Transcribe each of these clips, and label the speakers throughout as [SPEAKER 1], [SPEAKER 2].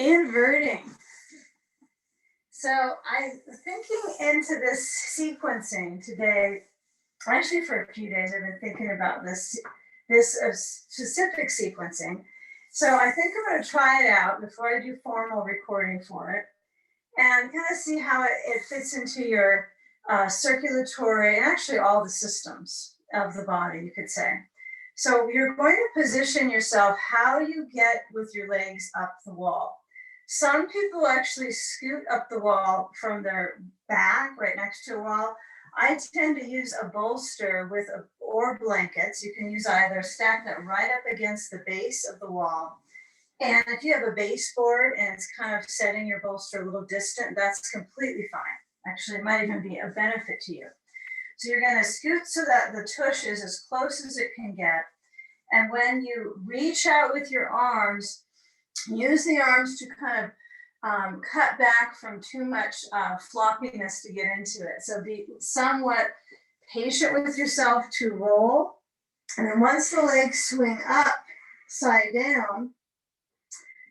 [SPEAKER 1] Inverting. So I'm thinking into this sequencing today. Actually, for a few days, I've been thinking about this specific sequencing. So I think I'm going to try it out before I do formal recording for it, and kind of see how it fits into your circulatory and actually all the systems of the body, you could say. So you're going to position yourself how you get with your legs up the wall. Some people actually scoot up the wall from their back right next to a wall. I tend to use a bolster or blankets. You can use either, stack that right up against the base of the wall. And if you have a baseboard and it's kind of setting your bolster a little distant, that's completely fine. Actually, it might even be a benefit to you. So you're going to scoot so that the tush is as close as it can get. And when you reach out with your arms, use the arms to kind of cut back from too much floppiness to get into it. So be somewhat patient with yourself to roll. And then once the legs swing up, side down,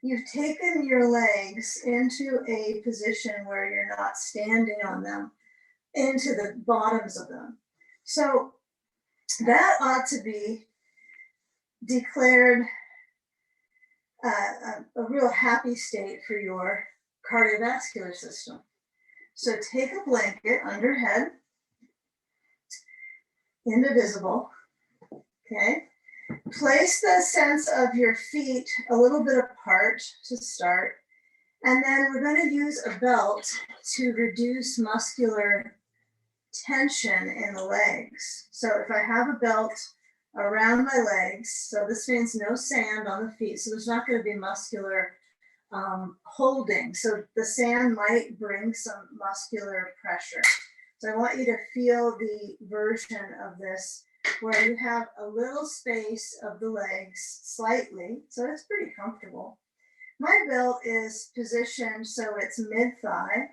[SPEAKER 1] you've taken your legs into a position where you're not standing on them, into the bottoms of them. So that ought to be declared a real happy state for your cardiovascular system. So take a blanket under head, indivisible, okay? Place the sense of your feet a little bit apart to start, and then we're going to use a belt to reduce muscular tension in the legs. So if I have a belt around my legs, so this means no sand on the feet, so there's not going to be muscular holding. So the sand might bring some muscular pressure. So I want you to feel the version of this where you have a little space of the legs slightly, so it's pretty comfortable. My belt is positioned so it's mid-thigh,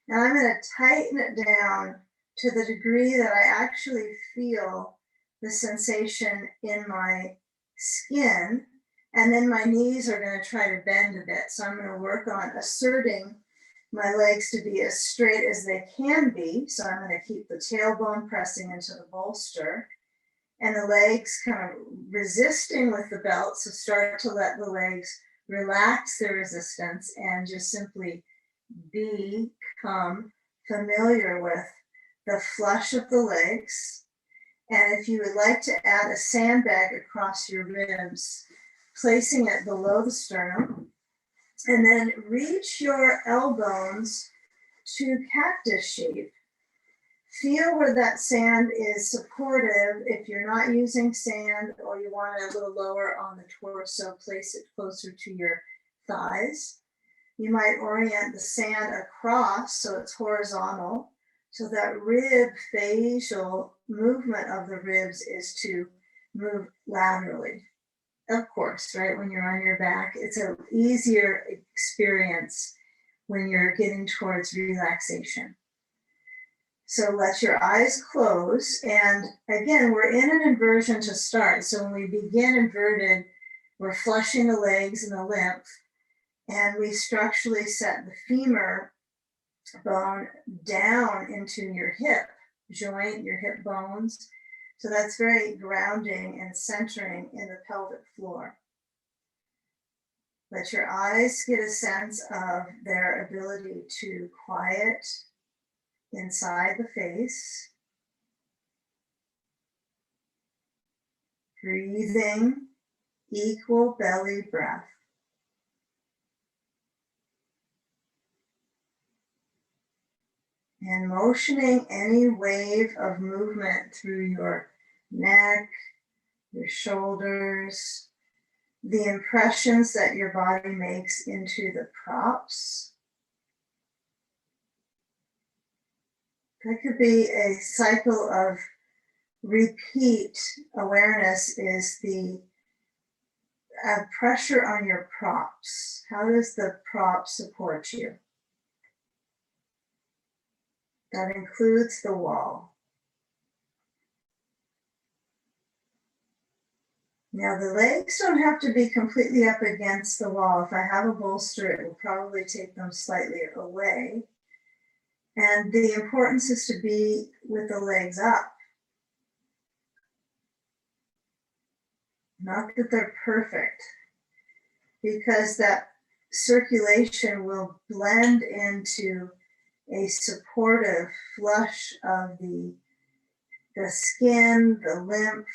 [SPEAKER 1] and I'm going to tighten it down to the degree that I actually feel the sensation in my skin, and then my knees are going to try to bend a bit. So I'm going to work on asserting my legs to be as straight as they can be. So I'm going to keep the tailbone pressing into the bolster, and the legs kind of resisting with the belt. So start to let the legs relax their resistance and just simply become familiar with the flush of the legs. And if you would like to add a sandbag across your ribs, placing it below the sternum, and then reach your elbows to cactus shape. Feel where that sand is supportive. If you're not using sand or you want it a little lower on the torso, place it closer to your thighs. You might orient the sand across so it's horizontal, so that rib facial movement of the ribs is to move laterally. Of course, right, when you're on your back, it's an easier experience when you're getting towards relaxation. So let your eyes close. And again, we're in an inversion to start. So when we begin inverted, we're flushing the legs and the lymph, and we structurally set the femur bone down into your hip joint, your hip bones. So that's very grounding and centering in the pelvic floor. Let your eyes get a sense of their ability to quiet inside the face. Breathing equal belly breath. And motioning any wave of movement through your neck, your shoulders, the impressions that your body makes into the props. That could be a cycle of repeat awareness. Is the pressure on your props. How does the prop support you? That includes the wall. Now the legs don't have to be completely up against the wall. If I have a bolster, it will probably take them slightly away. And the importance is to be with the legs up. Not that they're perfect, because that circulation will blend into a supportive flush of the skin, the lymph.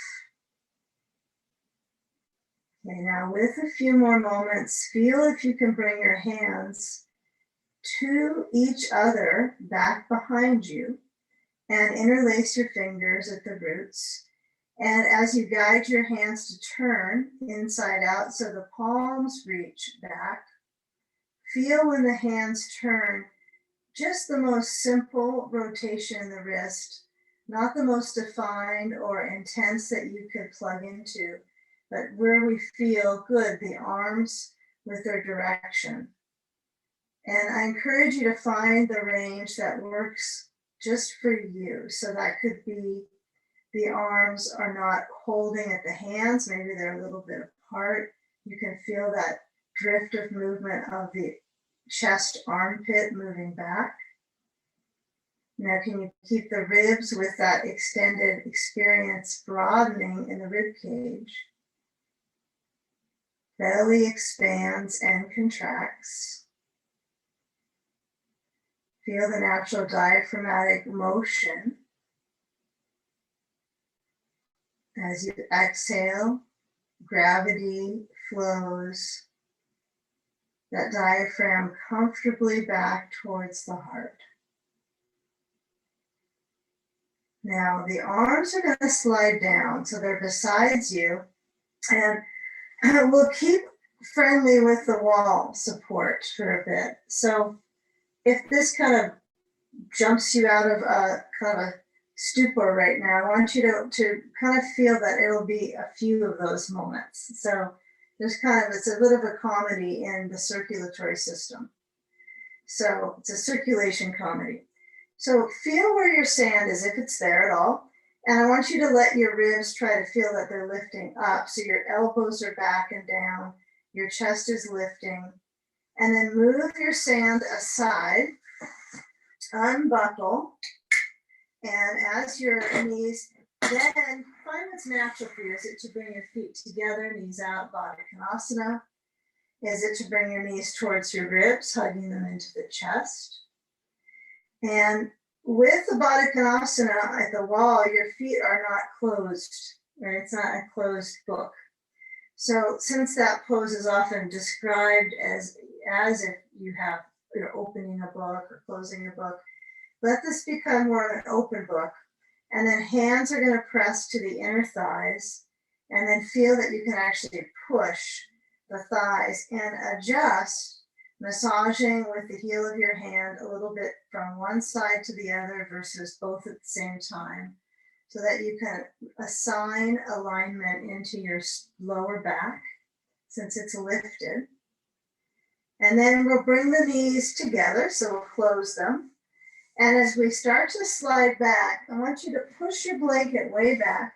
[SPEAKER 1] Okay, now with a few more moments, feel if you can bring your hands to each other back behind you and interlace your fingers at the roots. And as you guide your hands to turn inside out so the palms reach back, feel when the hands turn, just the most simple rotation in the wrist, not the most defined or intense that you could plug into, but where we feel good, the arms with their direction. And I encourage you to find the range that works just for you. So that could be the arms are not holding at the hands, maybe they're a little bit apart. You can feel that drift of movement of the chest armpit moving back. Now, can you keep the ribs with that extended experience broadening in the rib cage? Belly expands and contracts. Feel the natural diaphragmatic motion. As you exhale, gravity flows that diaphragm comfortably back towards the heart. Now the arms are going to slide down so they're besides you, and we'll keep friendly with the wall support for a bit. So if this kind of jumps you out of a kind of a stupor right now, I want you to kind of feel that it'll be a few of those moments. So there's it's a bit of a comedy in the circulatory system. So it's a circulation comedy. So feel where your sand is, if it's there at all. And I want you to let your ribs try to feel that they're lifting up. So your elbows are back and down, your chest is lifting. And then move your sand aside, unbuckle. And as your knees, then find what's natural for you. Is it to bring your feet together, knees out, Baddha Konasana? Is it to bring your knees towards your ribs, hugging them into the chest? And with the Baddha Konasana at the wall, your feet are not closed, right? It's not a closed book. So since that pose is often described as if you're opening a book or closing a book, let this become more of an open book. And then hands are going to press to the inner thighs, and then feel that you can actually push the thighs and adjust, massaging with the heel of your hand a little bit from one side to the other versus both at the same time, so that you can assign alignment into your lower back since it's lifted. And then we'll bring the knees together, so we'll close them. And as we start to slide back, I want you to push your blanket way back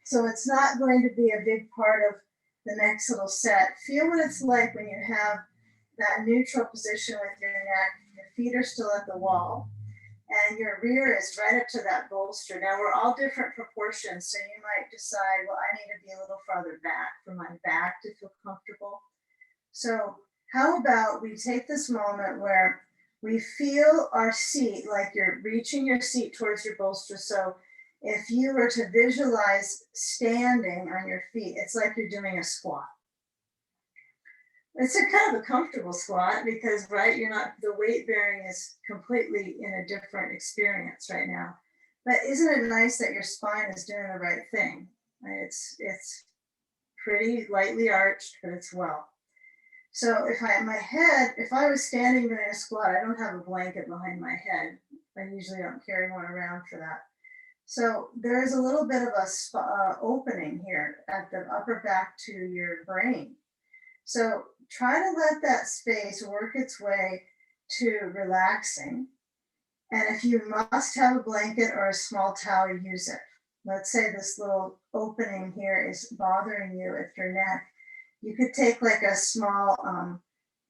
[SPEAKER 1] so it's not going to be a big part of the next little set. Feel what it's like when you have that neutral position with your neck. Your feet are still at the wall and your rear is right up to that bolster. Now we're all different proportions, so you might decide, well, I need to be a little farther back for my back to feel comfortable. So how about we take this moment where we feel our seat, like you're reaching your seat towards your bolster. So if you were to visualize standing on your feet, it's like you're doing a squat. It's a kind of a comfortable squat because, right, the weight bearing is completely in a different experience right now. But isn't it nice that your spine is doing the right thing? Right? It's pretty lightly arched, but it's well. So if I was standing doing a squat, I don't have a blanket behind my head. I usually don't carry one around for that. So there is a little bit of a opening here at the upper back to your brain. So try to let that space work its way to relaxing. And if you must have a blanket or a small towel, use it. let's say this little opening here is bothering you at your neck, you could take like a small,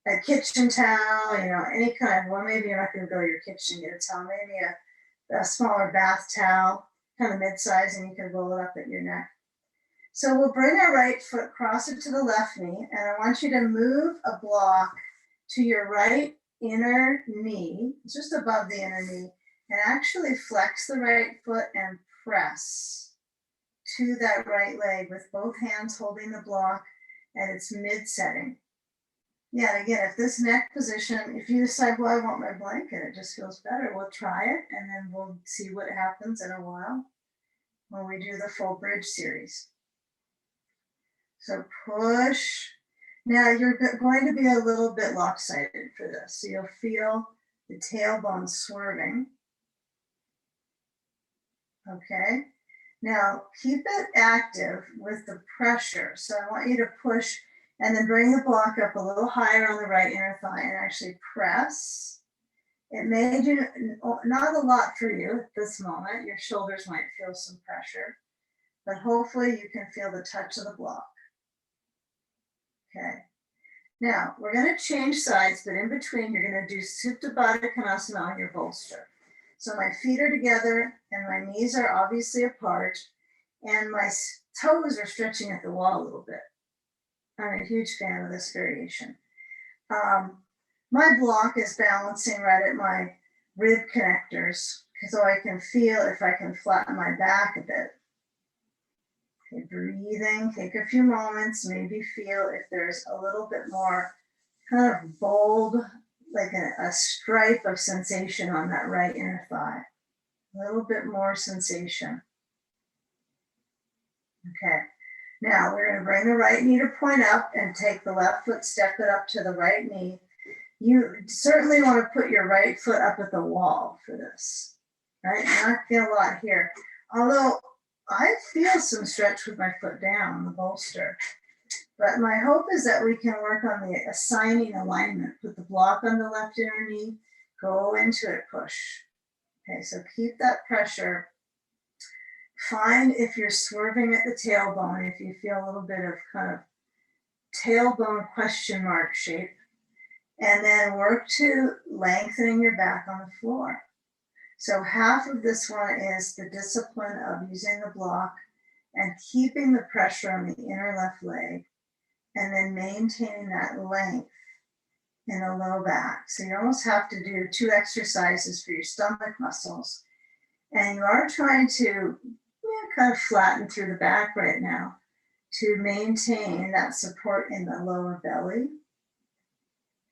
[SPEAKER 1] a kitchen towel, any kind of, well, maybe you're not gonna go to your kitchen and get a towel, maybe a smaller bath towel, kind of mid-size, and you can roll it up at your neck. So we'll bring our right foot, cross it to the left knee, and I want you to move a block to your right inner knee, just above the inner knee, and actually flex the right foot and press to that right leg with both hands holding the block at its mid-setting. Yeah, and again, if this neck position, if you decide, well, I want my blanket, it just feels better, we'll try it, and then we'll see what happens in a while when we do the full bridge series. So push. Now you're going to be a little bit lopsided for this. So you'll feel the tailbone swerving. Okay. Now keep it active with the pressure. So I want you to push and then bring the block up a little higher on the right inner thigh and actually press. It may do not a lot for you at this moment. Your shoulders might feel some pressure, but hopefully you can feel the touch of the block. Okay. Now we're going to change sides, but in between you're going to do Supta Baddha Konasana on your bolster. So my feet are together and my knees are obviously apart and my toes are stretching at the wall a little bit. I'm a huge fan of this variation. My block is balancing right at my rib connectors so I can feel if I can flatten my back a bit. Okay, breathing, take a few moments, maybe feel if there's a little bit more kind of bold, like a stripe of sensation on that right inner thigh. A little bit more sensation. Okay, now we're going to bring the right knee to point up and take the left foot, step it up to the right knee. You certainly want to put your right foot up at the wall for this, right? Not feel a lot here. Although I feel some stretch with my foot down the bolster, but my hope is that we can work on the assigning alignment. Put the block on the left inner knee, go into it, push. Okay, so keep that pressure. Find if you're swerving at the tailbone, if you feel a little bit of kind of tailbone question mark shape, and then work to lengthening your back on the floor. So half of this one is the discipline of using the block and keeping the pressure on the inner left leg, and then maintaining that length in the low back. So you almost have to do 2 exercises for your stomach muscles. And you are trying to kind of flatten through the back right now to maintain that support in the lower belly.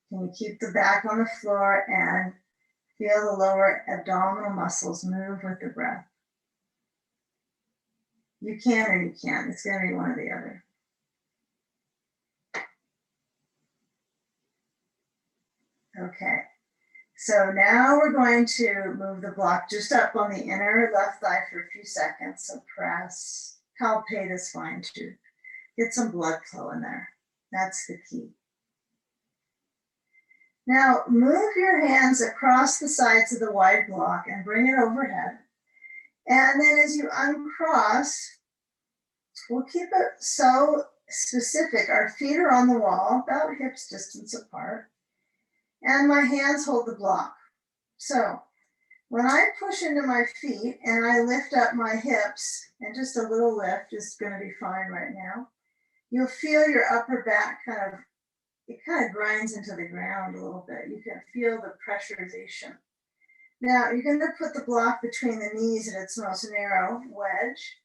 [SPEAKER 1] Can you keep the back on the floor and feel the lower abdominal muscles move with the breath? You can or you can't. It's going to be one or the other. Okay. So now we're going to move the block just up on the inner left thigh for a few seconds. So press. Palpate is fine too. Get some blood flow in there. That's the key. Now move your hands across the sides of the wide block and bring it overhead. And then as you uncross, we'll keep it so specific. Our feet are on the wall, about hips distance apart. And my hands hold the block. So when I push into my feet and I lift up my hips, and just a little lift is going to be fine right now, you'll feel your upper back it kind of grinds into the ground a little bit. You can feel the pressurization. Now you're going to put the block between the knees at its most narrow wedge,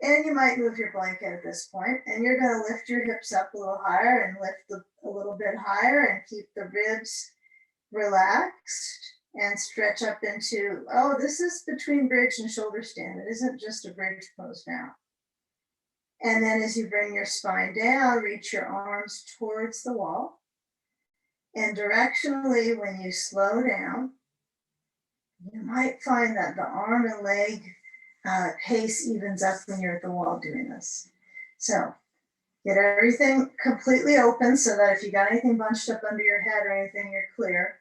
[SPEAKER 1] and you might move your blanket at this point, and you're going to lift your hips up a little higher and lift a little bit higher and keep the ribs relaxed and stretch up into, this is between bridge and shoulder stand. It isn't just a bridge pose now. And then as you bring your spine down, reach your arms towards the wall. And directionally, when you slow down, you might find that the arm and leg pace evens up when you're at the wall doing this. So get everything completely open so that if you got anything bunched up under your head or anything, you're clear.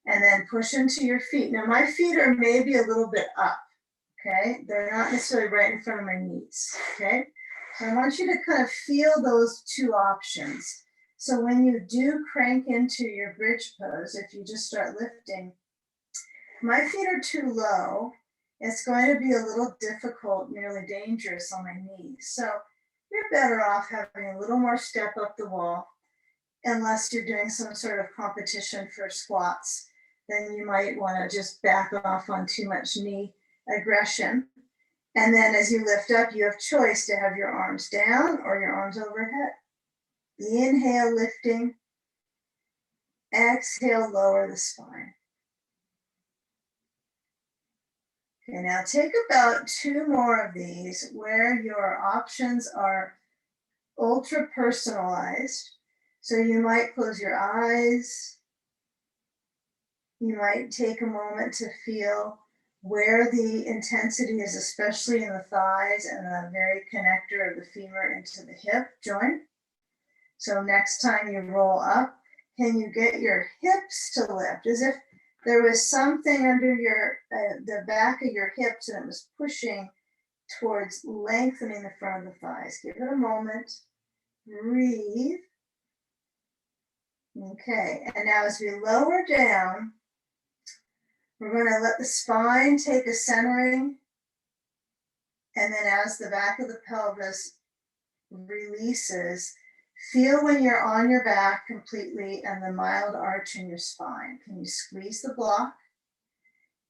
[SPEAKER 1] And then push into your feet. Now my feet are maybe a little bit up. okay? They're not necessarily right in front of my knees, okay? So I want you to kind of feel those two options. So when you do crank into your bridge pose, if you just start lifting, my feet are too low. It's going to be a little difficult, nearly dangerous on my knees. So you're better off having a little more step up the wall, unless you're doing some sort of competition for squats. Then you might want to just back off on too much knee aggression. And then as you lift up, you have choice to have your arms down or your arms overhead. Inhale, lifting. Exhale, lower the spine. Okay, now take about 2 more of these where your options are ultra personalized. So you might close your eyes. You might take a moment to feel where the intensity is, especially in the thighs and the very connector of the femur into the hip joint. So next time you roll up, can you get your hips to lift as if there was something under your the back of your hips and it was pushing towards lengthening the front of the thighs. Give it a moment. Breathe. Okay, and now as we lower down, we're going to let the spine take a centering, and then as the back of the pelvis releases, feel when you're on your back completely and the mild arch in your spine. Can you squeeze the block?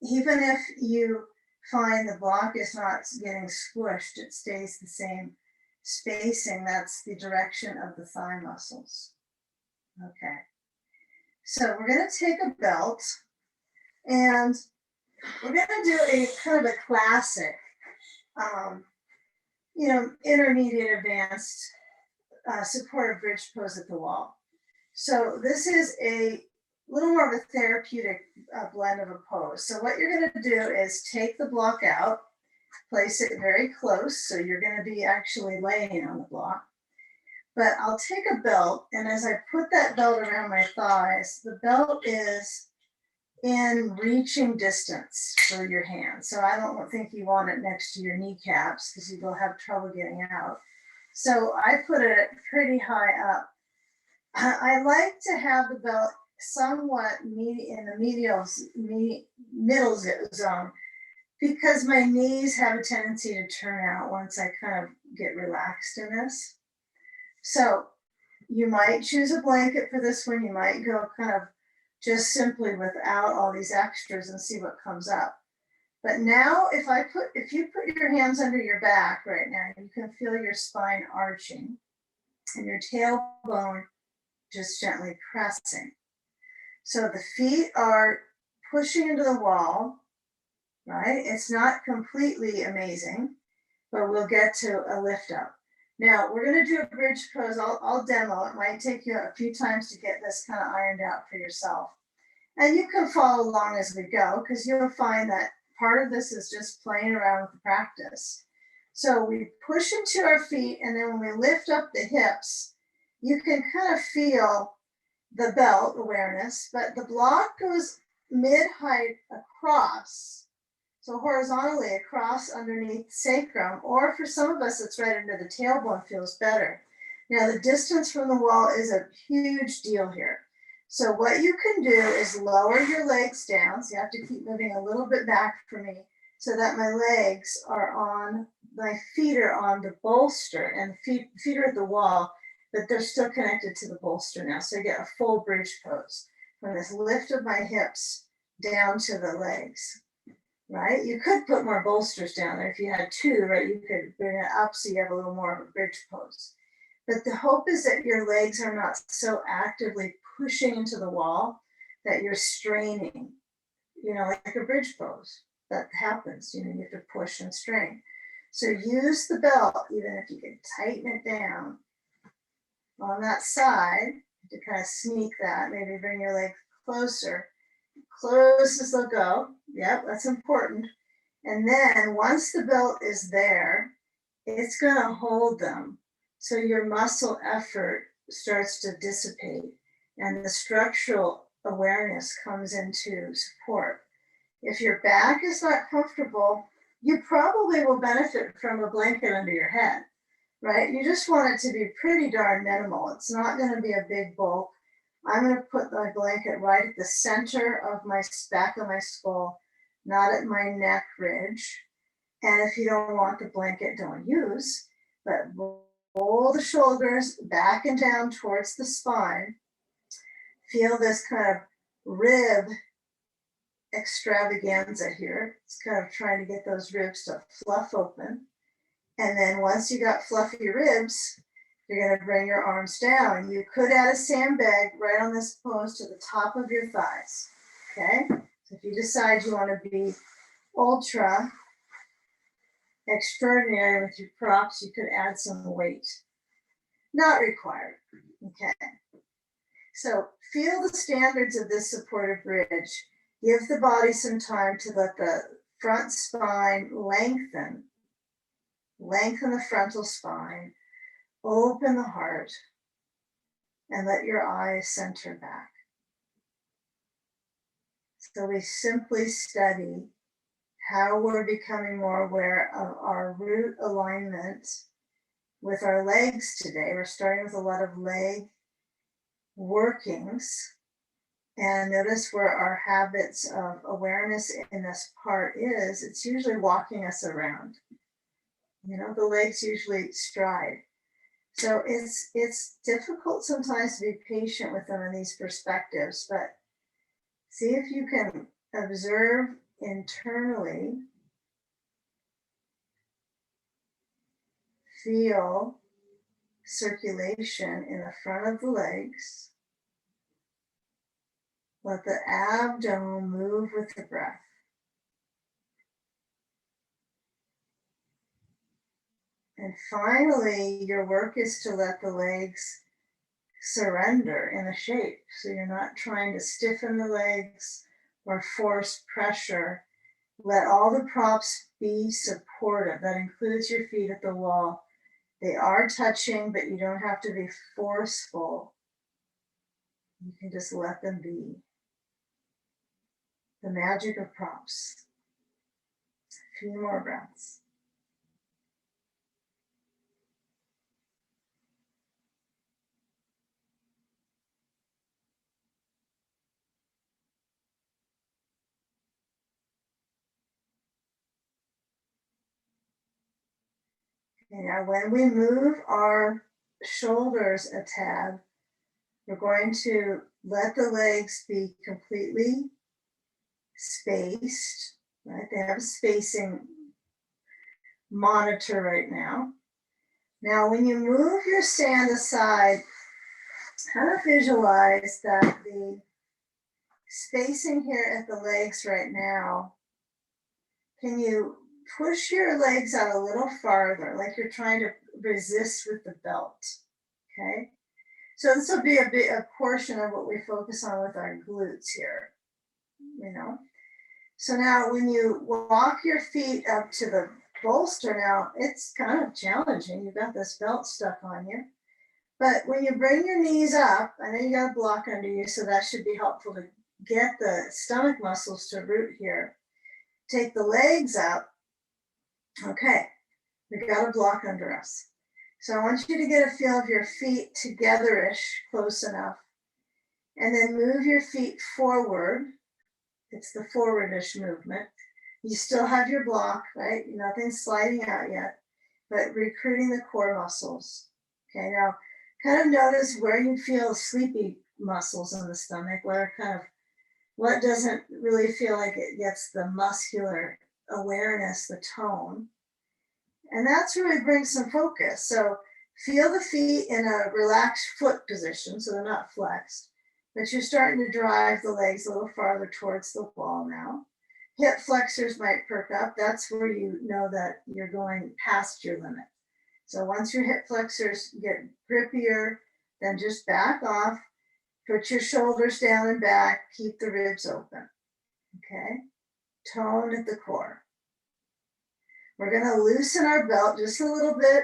[SPEAKER 1] Even if you find the block is not getting squished, it stays the same spacing. That's the direction of the thigh muscles. Okay. So we're going to take a belt and we're going to do a kind of a classic, intermediate advanced supportive bridge pose at the wall. So this is a little more of a therapeutic blend of a pose. So what you're going to do is take the block out, place it very close. So you're going to be actually laying on the block. But I'll take a belt, and as I put that belt around my thighs, the belt is in reaching distance for your hand. So I don't think you want it next to your kneecaps because you will have trouble getting out. So I put it pretty high up. I like to have the belt somewhat in the middle zone because my knees have a tendency to turn out once I kind of get relaxed in this. So you might choose a blanket for this one. You might go kind of just simply without all these extras and see what comes up. But now if you put your hands under your back right now, you can feel your spine arching and your tailbone just gently pressing. So the feet are pushing into the wall, right? It's not completely amazing, but we'll get to a lift up. Now we're going to do a bridge pose. I'll demo. It might take you a few times to get this kind of ironed out for yourself. And you can follow along as we go because you'll find that part of this is just playing around with the practice. So we push into our feet, and then when we lift up the hips, you can kind of feel the belt awareness, but the block goes mid-height across. So horizontally across underneath sacrum, or for some of us, it's right under the tailbone, feels better. Now the distance from the wall is a huge deal here. So what you can do is lower your legs down. So you have to keep moving a little bit back for me so that my legs are on, my feet are on the bolster, and feet are at the wall, but they're still connected to the bolster now. So you get a full bridge pose from this lift of my hips down to the legs. Right? You could put more bolsters down there if you had 2, right? You could bring it up so you have a little more of a bridge pose. But the hope is that your legs are not so actively pushing into the wall that you're straining, like a bridge pose. That happens, you have to push and strain. So use the belt, even if you can tighten it down on that side to kind of sneak that, maybe bring your leg closer. Close as they'll go. Yep, that's important. And then once the belt is there, it's going to hold them. So your muscle effort starts to dissipate and the structural awareness comes into support. If your back is not comfortable, you probably will benefit from a blanket under your head, right? You just want it to be pretty darn minimal. It's not going to be a big bulk. I'm going to put my blanket right at the center of my back of my skull, not at my neck ridge. And if you don't want the blanket, don't use, but roll the shoulders back and down towards the spine. Feel this kind of rib extravaganza here. It's kind of trying to get those ribs to fluff open. And then once you got fluffy ribs, you're going to bring your arms down. You could add a sandbag right on this pose to the top of your thighs. Okay? So if you decide you want to be ultra extraordinary with your props, you could add some weight. Not required. Okay. So feel the standards of this supportive bridge. Give the body some time to let the front spine lengthen. Lengthen the frontal spine. Open the heart. And let your eyes center back. So we simply study how we're becoming more aware of our root alignment with our legs today. We're starting with a lot of leg workings. And notice where our habits of awareness in this part is. It's usually walking us around. You know, the legs usually stride. So it's difficult sometimes to be patient with them in these perspectives, but see if you can observe internally, feel circulation in the front of the legs. Let the abdomen move with the breath. And finally, your work is to let the legs surrender in a shape. So you're not trying to stiffen the legs or force pressure. Let all the props be supportive. That includes your feet at the wall. They are touching, but you don't have to be forceful. You can just let them be. The magic of props. A few more breaths. Okay, now when we move our shoulders a tad, we're going to let the legs be completely spaced, right? They have a spacing monitor right now. Now, when you move your stand aside, kind of visualize that the spacing here at the legs right now, can you push your legs out a little farther, like you're trying to resist with the belt, okay? So this will be a portion of what we focus on with our glutes here, you know? So now when you walk your feet up to the bolster now, it's kind of challenging. You've got this belt stuck on you. But when you bring your knees up, I know you got a block under you, so that should be helpful to get the stomach muscles to root here. Take the legs up. Okay, we got a block under us. So I want you to get a feel of your feet together-ish, close enough. And then move your feet forward. It's the forward-ish movement. You still have your block, right? Nothing's sliding out yet, but recruiting the core muscles. Okay, now kind of notice where you feel sleepy muscles in the stomach, what doesn't really feel like it gets the muscular awareness, the tone. And that's where we bring some focus. So feel the feet in a relaxed foot position, so they're not flexed, but you're starting to drive the legs a little farther towards the wall now. Hip flexors might perk up. That's where you know that you're going past your limit. So once your hip flexors get grippier, then just back off, put your shoulders down and back, keep the ribs open, okay? Tone at the core. We're gonna loosen our belt just a little bit,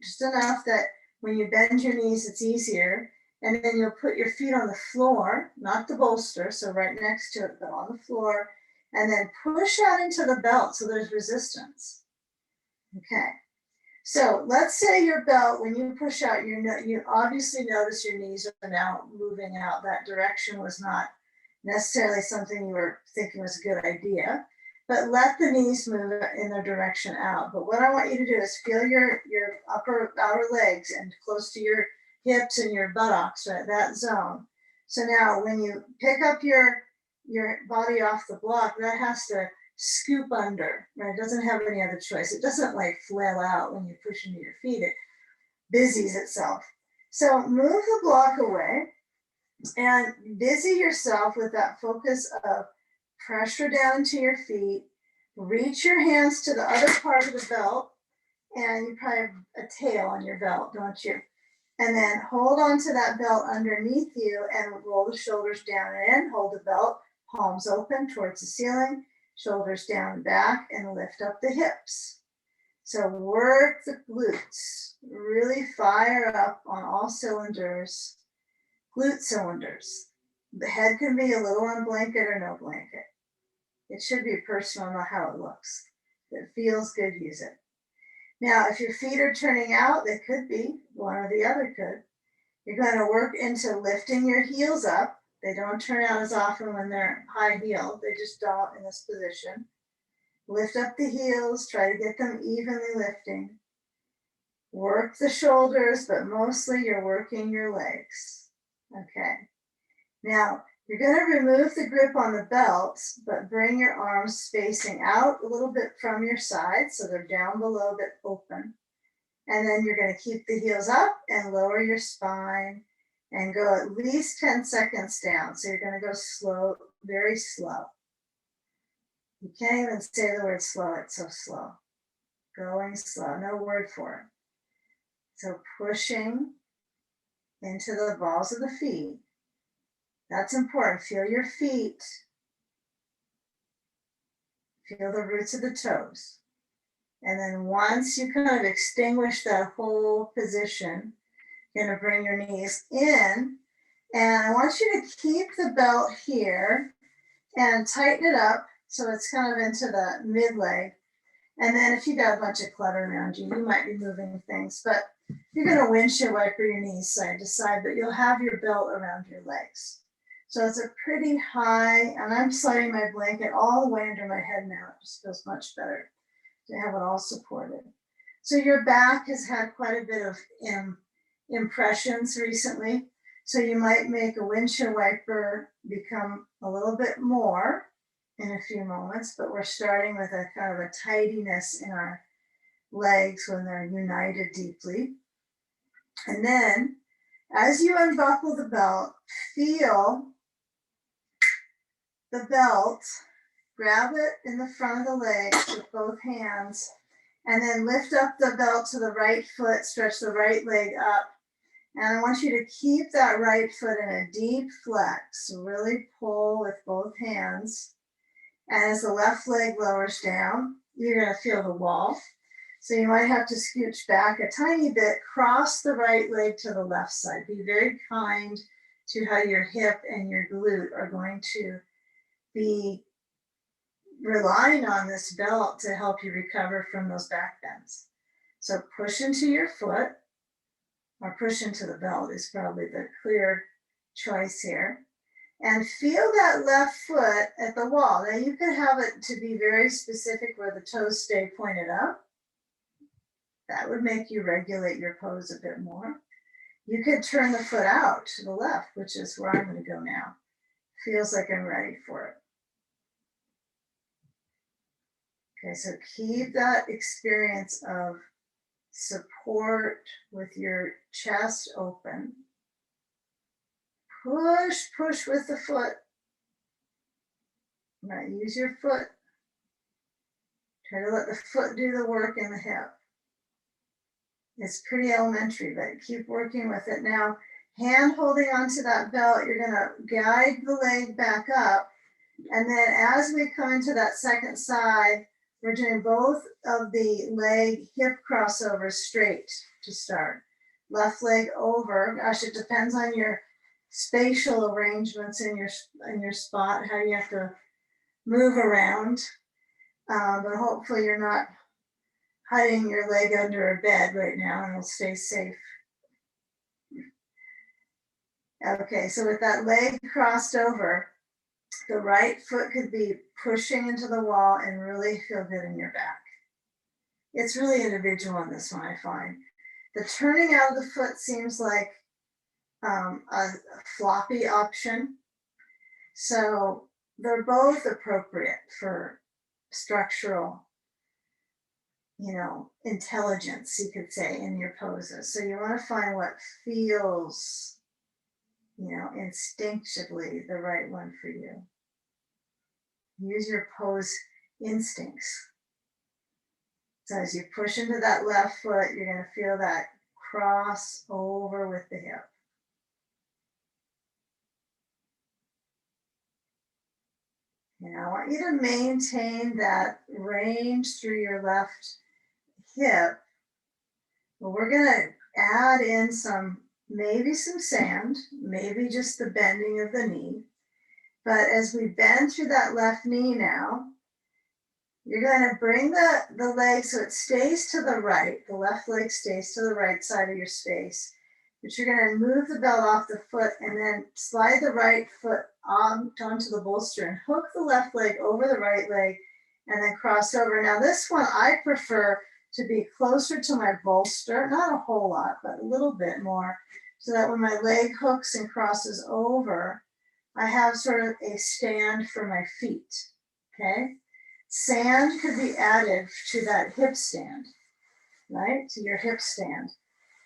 [SPEAKER 1] just enough that when you bend your knees, it's easier. And then you'll put your feet on the floor, not the bolster, so right next to it, but on the floor. and then push out into the belt so there's resistance. Okay. So let's say your belt, when you push out, you obviously notice your knees are now moving out. That direction was not necessarily something you were thinking was a good idea, but let the knees move in their direction out. But what I want you to do is feel your outer legs and close to your hips and your buttocks, right, that zone. So now when you pick up your body off the block, that has to scoop under, right? It doesn't have any other choice. It doesn't like flail out when you push into your feet. It busies itself. So move the block away and busy yourself with that focus of pressure down into your feet. Reach your hands to the other part of the belt, and you probably have a tail on your belt, don't you? And then hold on to that belt underneath you and roll the shoulders down and in. Hold the belt, palms open towards the ceiling, shoulders down and back, and lift up the hips. So work the glutes, really fire up on all cylinders, glute cylinders. The head can be a little on blanket or no blanket. It should be personal, not how it looks. If it feels good, use it. Now, if your feet are turning out, they could be, one or the other could. You're going to work into lifting your heels up. They don't turn out as often when they're high heeled. They just don't in this position. Lift up the heels, try to get them evenly lifting. Work the shoulders, but mostly you're working your legs. Okay. Now, you're going to remove the grip on the belt, but bring your arms spacing out a little bit from your side, so they're down below but open. And then you're going to keep the heels up and lower your spine and go at least 10 seconds down. So you're going to go slow, very slow. You can't even say the word slow, it's so slow. Going slow, no word for it. So pushing into the balls of the feet. That's important. Feel your feet. Feel the roots of the toes. And then once you kind of extinguish that whole position, you're going to bring your knees in. And I want you to keep the belt here and tighten it up so it's kind of into the mid leg. And then if you got a bunch of clutter around you, you might be moving things, but you're going to windshield wiper your knees side to side, but you'll have your belt around your legs. So it's a pretty high, and I'm sliding my blanket all the way under my head now. It just feels much better to have it all supported. So your back has had quite a bit of impressions recently. So you might make a windshield wiper become a little bit more in a few moments, but we're starting with a kind of a tidiness in our legs when they're united deeply. And then as you unbuckle the belt, feel the belt, grab it in the front of the legs with both hands, and then lift up the belt to the right foot, stretch the right leg up. And I want you to keep that right foot in a deep flex. So really pull with both hands. And as the left leg lowers down, you're going to feel the wall. So you might have to scooch back a tiny bit, cross the right leg to the left side. Be very kind to how your hip and your glute are going to be relying on this belt to help you recover from those back bends. So push into your foot, or push into the belt is probably the clear choice here. And feel that left foot at the wall. Now you could have it to be very specific where the toes stay pointed up. That would make you regulate your pose a bit more. You could turn the foot out to the left, which is where I'm going to go now. Feels like I'm ready for it. Okay, so keep that experience of support with your chest open. Push with the foot. Now use your foot. Try to let the foot do the work in the hip. It's pretty elementary, but keep working with it. Now, hand holding onto that belt, you're going to guide the leg back up. And then as we come into that second side, we're doing both of the leg hip crossovers straight to start. Left leg over. Gosh, it depends on your spatial arrangements in your spot, how you have to move around, but hopefully you're not hiding your leg under a bed right now and it'll stay safe. Okay, so with that leg crossed over, the right foot could be pushing into the wall and really feel good in your back. It's really individual on this one, I find. The turning out of the foot seems like a floppy option. So they're both appropriate for structural, intelligence, you could say, in your poses. So you want to find what feels, instinctively the right one for you. Use your pose instincts. So as you push into that left foot, you're going to feel that cross over with the hip. I want you to maintain that range through your left hip. Well, we're going to add in maybe some sand, maybe just the bending of the knee. But as we bend through that left knee now, you're going to bring the leg so it stays to the right. The left leg stays to the right side of your space. But you're going to move the belt off the foot and then slide the right foot onto the bolster and hook the left leg over the right leg and then cross over. Now this one I prefer to be closer to my bolster, not a whole lot, but a little bit more, so that when my leg hooks and crosses over, I have sort of a stand for my feet, okay? Sand could be added to that hip stand, right? To your hip stand.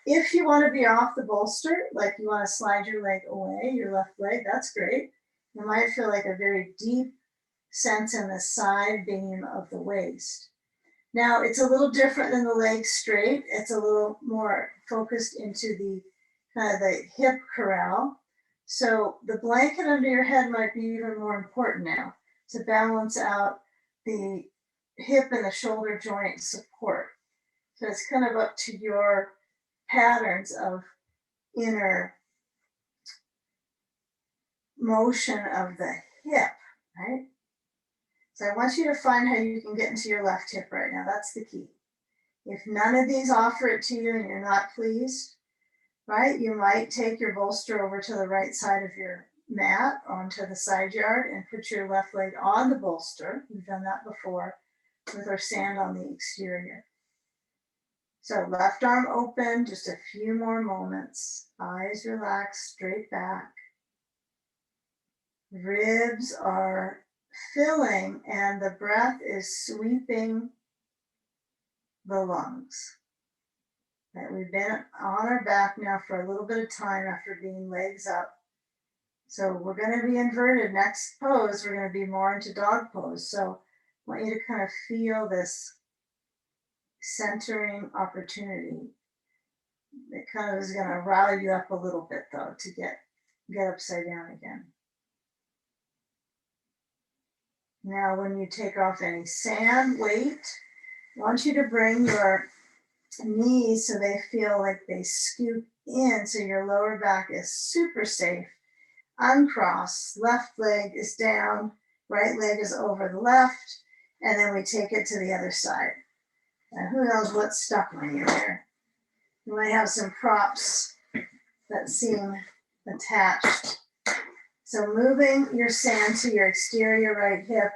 [SPEAKER 1] If you want to be off the bolster, like you want to slide your leg away, your left leg, that's great. You might feel like a very deep sense in the side beam of the waist. Now, it's a little different than the leg straight. It's a little more focused into the kind of the hip corral. So the blanket under your head might be even more important now to balance out the hip and the shoulder joint support. So it's kind of up to your patterns of inner motion of the hip, right? So I want you to find how you can get into your left hip right now. That's the key. If none of these offer it to you and you're not pleased, right, you might take your bolster over to the right side of your mat onto the side yard and put your left leg on the bolster. We've done that before with our sand on the exterior. So left arm open, just a few more moments. Eyes relaxed, straight back. Ribs are filling and the breath is sweeping the lungs. Right, we've been on our back now for a little bit of time after being legs up. So we're going to be inverted. Next pose, we're going to be more into dog pose. So I want you to kind of feel this centering opportunity. It kind of is going to rally you up a little bit though to get upside down again. Now when you take off any sand, weight, I want you to bring your knees so they feel like they scoop in so your lower back is super safe. Uncross, left leg is down, right leg is over the left, and then we take it to the other side. Now who knows what's stuck when you're there. You might have some props that seem attached. So moving your sand to your exterior right hip.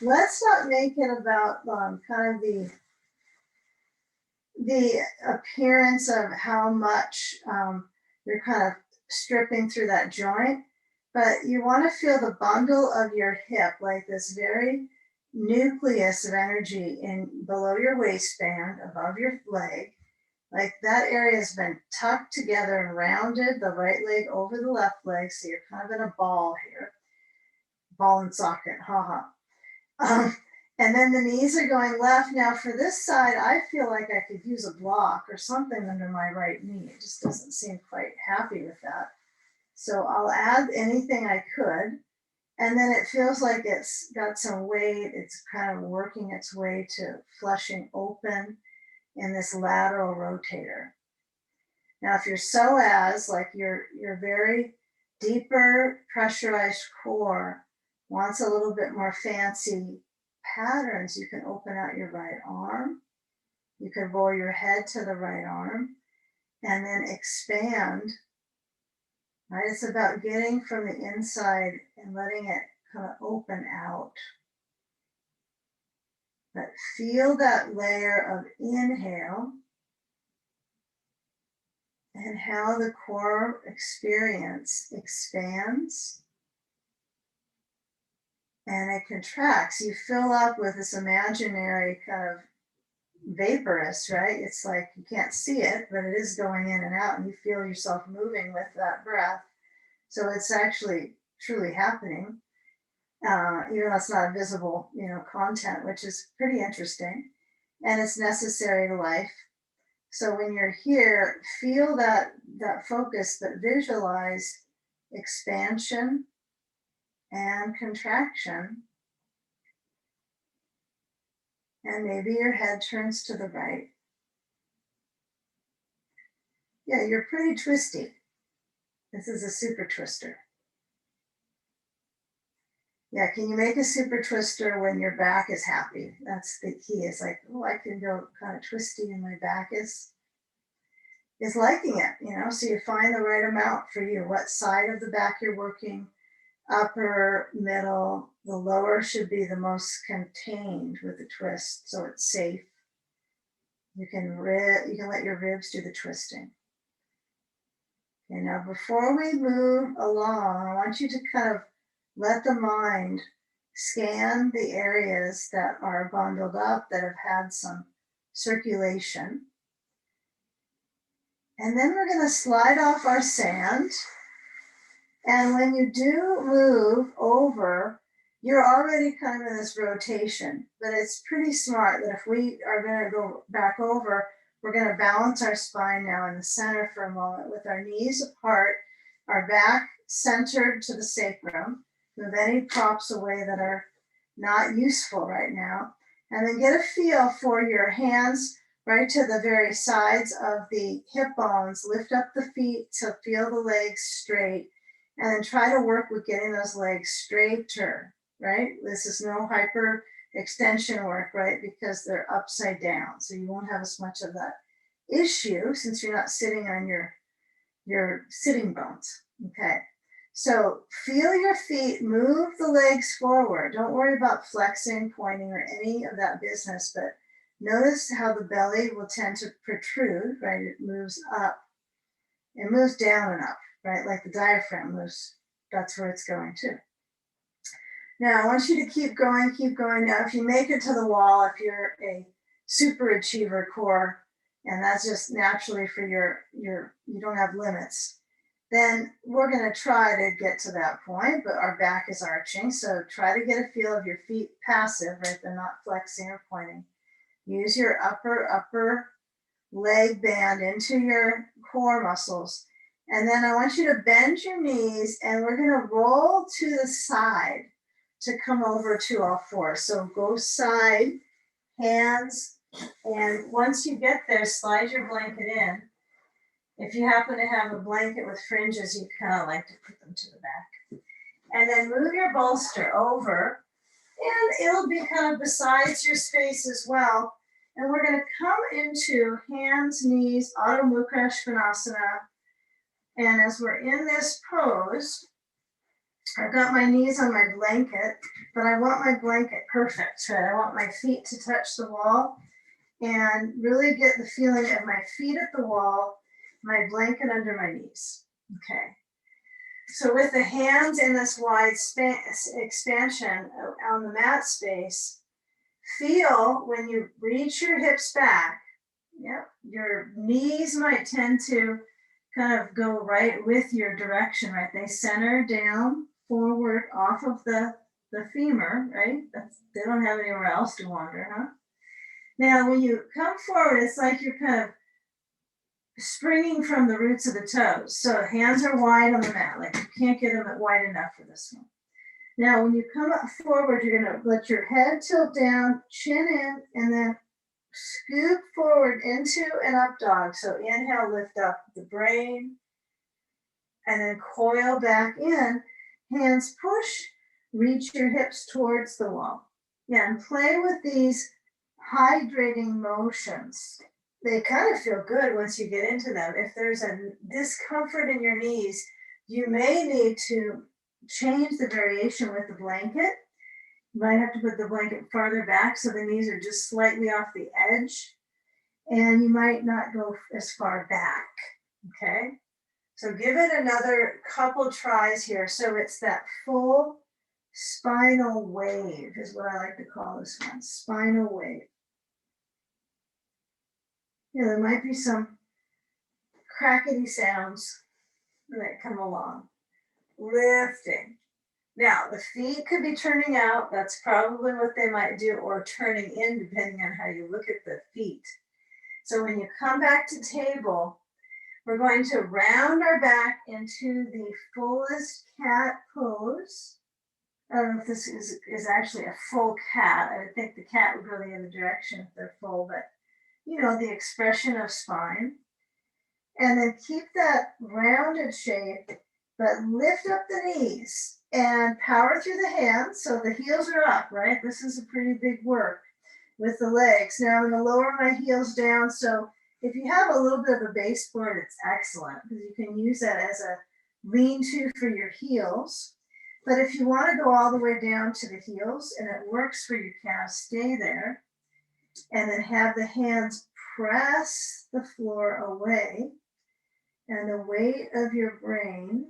[SPEAKER 1] Let's not make it about kind of the appearance of how much you're kind of stripping through that joint, but you want to feel the bundle of your hip, like this very nucleus of energy in below your waistband, above your leg. Like that area has been tucked together and rounded, the right leg over the left leg, so you're kind of in a ball here. Ball and socket, haha. And then the knees are going left. Now for this side, I feel like I could use a block or something under my right knee. It just doesn't seem quite happy with that. So I'll add anything I could. And then it feels like it's got some weight. It's kind of working its way to flushing open in this lateral rotator. Now, if you're psoas, like your very deeper pressurized core Wants a little bit more fancy patterns, you can open out your right arm. You can roll your head to the right arm and then expand, right? It's about getting from the inside and letting it kind of open out. But feel that layer of inhale and how the core experience expands and it contracts. You fill up with this imaginary kind of vaporous, right? It's like you can't see it, but it is going in and out, and you feel yourself moving with that breath. So it's actually truly happening, even though it's not visible, content, which is pretty interesting, and it's necessary to life. So when you're here, feel that focus, but visualize expansion and contraction. And maybe your head turns to the right. Yeah, you're pretty twisty. This is a super twister. Yeah, can you make a super twister when your back is happy? That's the key. It's like, oh, I can go kind of twisty and my back is liking it, so you find the right amount for you. What side of the back you're working, upper, middle, the lower should be the most contained with the twist, so it's safe. You can let your ribs do the twisting. Okay, now before we move along, I want you to kind of let the mind scan the areas that are bundled up, that have had some circulation. And then we're going to slide off our sand. And when you do move over, you're already kind of in this rotation, but it's pretty smart that if we are going to go back over, we're going to balance our spine now in the center for a moment with our knees apart, our back centered to the sacrum. Move any props away that are not useful right now. And then get a feel for your hands right to the very sides of the hip bones. Lift up the feet to feel the legs straight. And then try to work with getting those legs straighter, right? This is no hyper extension work, right? Because they're upside down. So you won't have as much of that issue since you're not sitting on your sitting bones, okay? So feel your feet, move the legs forward. Don't worry about flexing, pointing, or any of that business, but notice how the belly will tend to protrude, right? It moves up. It moves down and up, right? Like the diaphragm moves, that's where it's going to. Now, I want you to keep going, keep going. Now, if you make it to the wall, if you're a super achiever core, and that's just naturally for you don't have limits, then we're going to try to get to that point, but our back is arching. So try to get a feel of your feet passive, right? They're not flexing or pointing. Use your upper leg band into your core muscles. And then I want you to bend your knees and we're going to roll to the side to come over to all fours. So go side, hands, and once you get there, slide your blanket in. If you happen to have a blanket with fringes, you kind of like to put them to the back. And then move your bolster over, and it'll be kind of besides your space as well. And we're going to come into hands, knees, Adho Mukha Svanasana. And as we're in this pose, I've got my knees on my blanket, but I want my blanket perfect, right? I want my feet to touch the wall and really get the feeling of my feet at the wall, my blanket under my knees. Okay. So with the hands in this wide expansion on the mat space, feel when you reach your hips back, your knees might tend to kind of go right with your direction, right? They center down, forward, off of the femur, right? They don't have anywhere else to wander, huh? Now, when you come forward, it's like you're kind of springing from the roots of the toes. So hands are wide on the mat, like you can't get them wide enough for this one. Now, when you come up forward, you're going to let your head tilt down, chin in, and then scoop forward into an up dog. So inhale, lift up the brain, and then coil back in. Hands push Reach your hips towards the wall. Yeah, and play with these hydrating motions. They kind of feel good once you get into them. If there's a discomfort in your knees, you may need to change the variation with the blanket. You might have to put the blanket farther back so the knees are just slightly off the edge, and you might not go as far back, okay? So give it another couple tries here. So it's that full spinal wave is what I like to call this one, spinal wave. Yeah, there might be some crackety sounds that come along. Lifting. Now, the feet could be turning out. That's probably what they might do, or turning in, depending on how you look at the feet. So when you come back to table, we're going to round our back into the fullest cat pose. I don't know if this is actually a full cat. I would think the cat would go the other direction if they're full, but you know, the expression of spine. And then keep that rounded shape, but lift up the knees and power through the hands. So the heels are up, right? This is a pretty big work with the legs. Now I'm going to lower my heels down. So if you have a little bit of a baseboard, it's excellent because you can use that as a lean-to for your heels. But if you want to go all the way down to the heels and it works for your calves, stay there. And then have the hands press the floor away. And the weight of your brain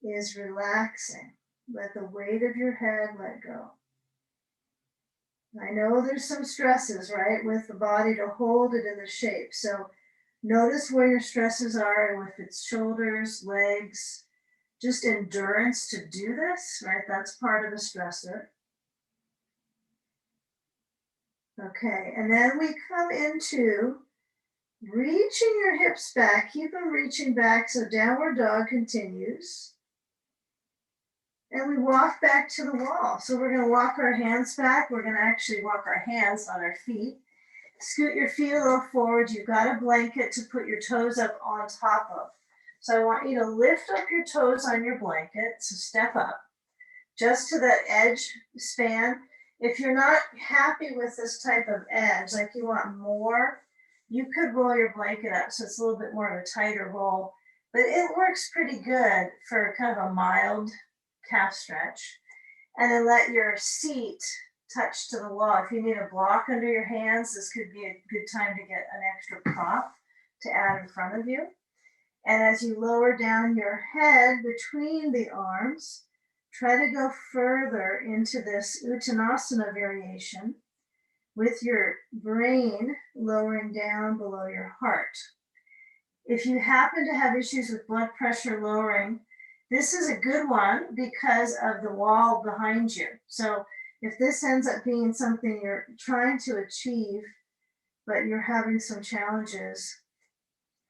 [SPEAKER 1] is relaxing. Let the weight of your head let go. I know there's some stresses, right, with the body to hold it in the shape. So notice where your stresses are, and if it's shoulders, legs, just endurance to do this, right? That's part of a stressor. Okay, and then we come into reaching your hips back. Keep them reaching back so downward dog continues. And we walk back to the wall. So we're going to walk our hands back. We're going to actually walk our hands on our feet. Scoot your feet a little forward. You've got a blanket to put your toes up on top of. So I want you to lift up your toes on your blanket. So step up just to that edge span. If you're not happy with this type of edge, like you want more, you could roll your blanket up so it's a little bit more of a tighter roll, but it works pretty good for kind of a mild calf stretch. And then let your seat touch to the wall. If you need a block under your hands, this could be a good time to get an extra prop to add in front of you. And as you lower down your head between the arms, try to go further into this Uttanasana variation with your brain lowering down below your heart. If you happen to have issues with blood pressure lowering, this is a good one because of the wall behind you. So if this ends up being something you're trying to achieve, but you're having some challenges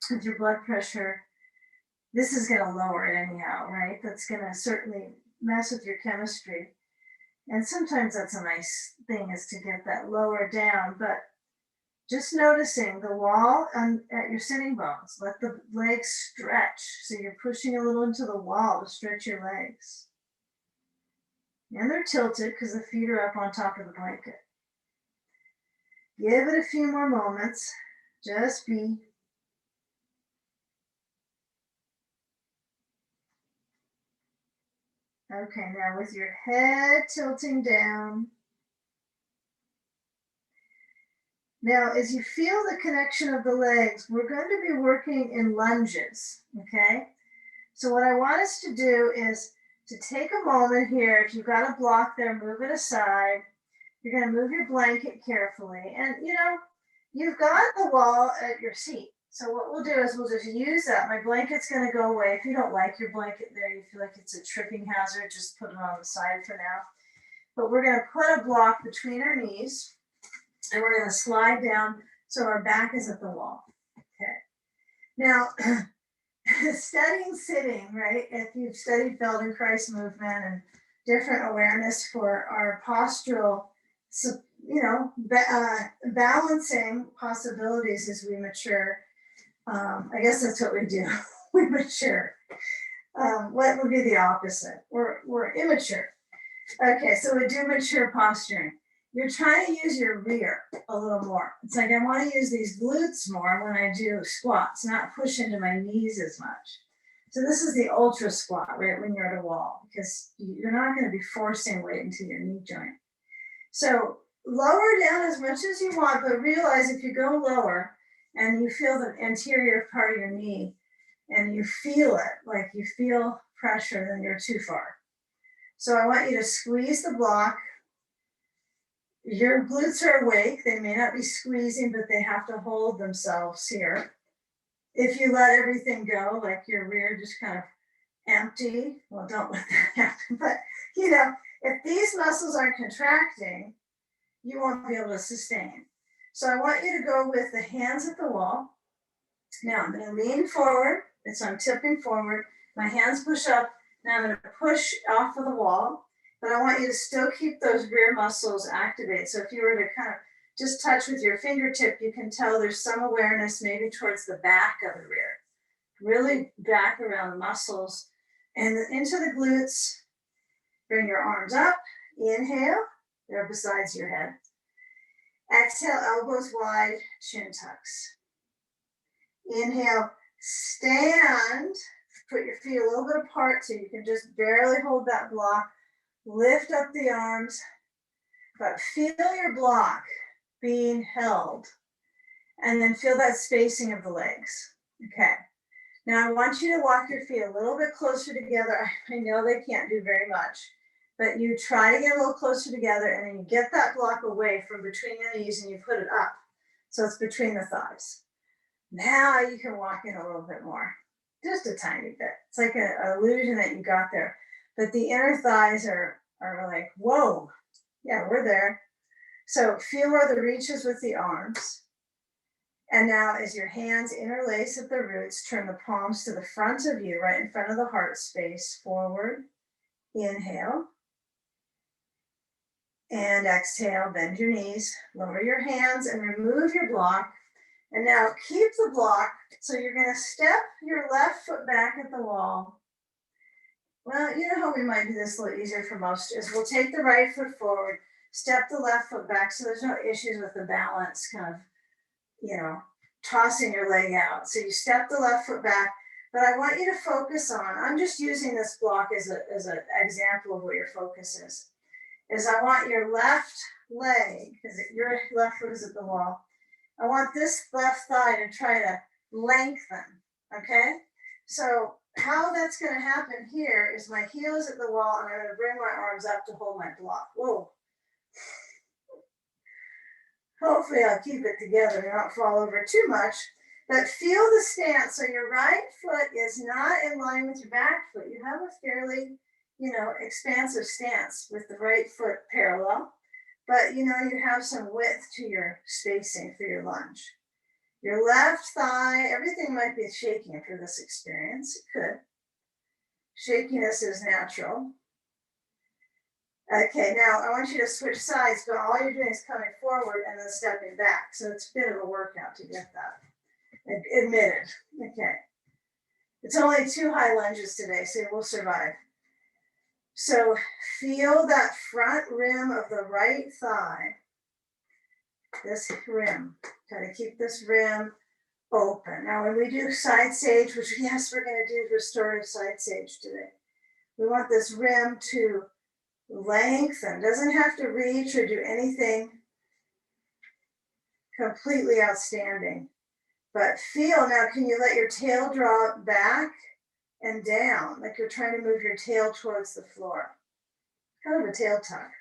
[SPEAKER 1] with your blood pressure, this is going to lower it anyhow, right? That's going to certainly mess with your chemistry. And sometimes that's a nice thing, is to get that lower down, but just noticing the wall at your sitting bones. Let the legs stretch. So you're pushing a little into the wall to stretch your legs. And they're tilted because the feet are up on top of the blanket. Give it a few more moments. Just be. Okay, now with your head tilting down. Now, as you feel the connection of the legs, we're going to be working in lunges, okay? So what I want us to do is to take a moment here. If you've got a block there, move it aside. You're going to move your blanket carefully. And, you know, you've got the wall at your seat. So what we'll do is we'll just use that. My blanket's going to go away. If you don't like your blanket there, you feel like it's a tripping hazard, just put it on the side for now. But we're going to put a block between our knees. And we're going to slide down so our back is at the wall. Okay. Now, studying sitting, right? If you've studied Feldenkrais movement and different awareness for our postural, you know, balancing possibilities as we mature. I guess that's what we do. We mature. What would be the opposite? We're immature. Okay, so we do mature posturing. You're trying to use your rear a little more. It's like I want to use these glutes more when I do squats, not push into my knees as much. So this is the ultra squat, right, when you're at a wall, because you're not going to be forcing weight into your knee joint. So lower down as much as you want, but realize if you go lower and you feel the anterior part of your knee and you feel it, like you feel pressure, then you're too far. So I want you to squeeze the block. Your glutes are awake. They may not be squeezing, but they have to hold themselves here. If you let everything go, like your rear just kind of empty, well, don't let that happen. But, you know, if these muscles aren't contracting, you won't be able to sustain. So I want you to go with the hands at the wall. Now I'm going to lean forward. So I'm tipping forward. My hands push up. Now I'm going to push off of the wall, but I want you to still keep those rear muscles activated. So if you were to kind of just touch with your fingertip, you can tell there's some awareness maybe towards the back of the rear. Really back around the muscles and into the glutes. Bring your arms up. Inhale. They're besides your head. Exhale, elbows wide, chin tucks. Inhale, stand. Put your feet a little bit apart so you can just barely hold that block. Lift up the arms, but feel your block being held. And then feel that spacing of the legs. Okay. Now I want you to walk your feet a little bit closer together. I know they can't do very much, but you try to get a little closer together and then you get that block away from between your knees and you put it up. So it's between the thighs. Now you can walk in a little bit more, just a tiny bit. It's like an illusion that you got there, but the inner thighs are like, whoa, yeah, we're there. So feel where the reach is with the arms. And now as your hands interlace at the roots, turn the palms to the front of you, right in front of the heart space, forward. Inhale. And exhale, bend your knees, lower your hands and remove your block. And now keep the block. So you're going to step your left foot back at the wall. Well, you know how we might do this a little easier for most is we'll take the right foot forward, step the left foot back so there's no issues with the balance kind of, you know, tossing your leg out. So you step the left foot back, but I want you to focus on, I'm just using this block as an example of what your focus is I want your left leg, because your left foot is at the wall, I want this left thigh to try to lengthen, okay? So how that's going to happen here is my heel is at the wall and I'm going to bring my arms up to hold my block. Whoa. Hopefully I'll keep it together and not fall over too much, but feel the stance. So your right foot is not in line with your back foot. You have a fairly, you know, expansive stance with the right foot parallel. But you know, you have some width to your spacing for your lunge. Your left thigh, everything might be shaking for this experience. It could. Shakiness is natural. Okay, now I want you to switch sides, but all you're doing is coming forward and then stepping back. So it's a bit of a workout to get that. Admitted. Okay. It's only 2 high lunges today, so we'll survive. So feel that front rim of the right thigh, this rim. Got to keep this rim open. Now when we do side sage, which yes, we're going to do restorative side sage today, we want this rim to lengthen. Doesn't have to reach or do anything completely outstanding. But feel, now can you let your tail drop back and down, like you're trying to move your tail towards the floor. Kind of a tail tuck.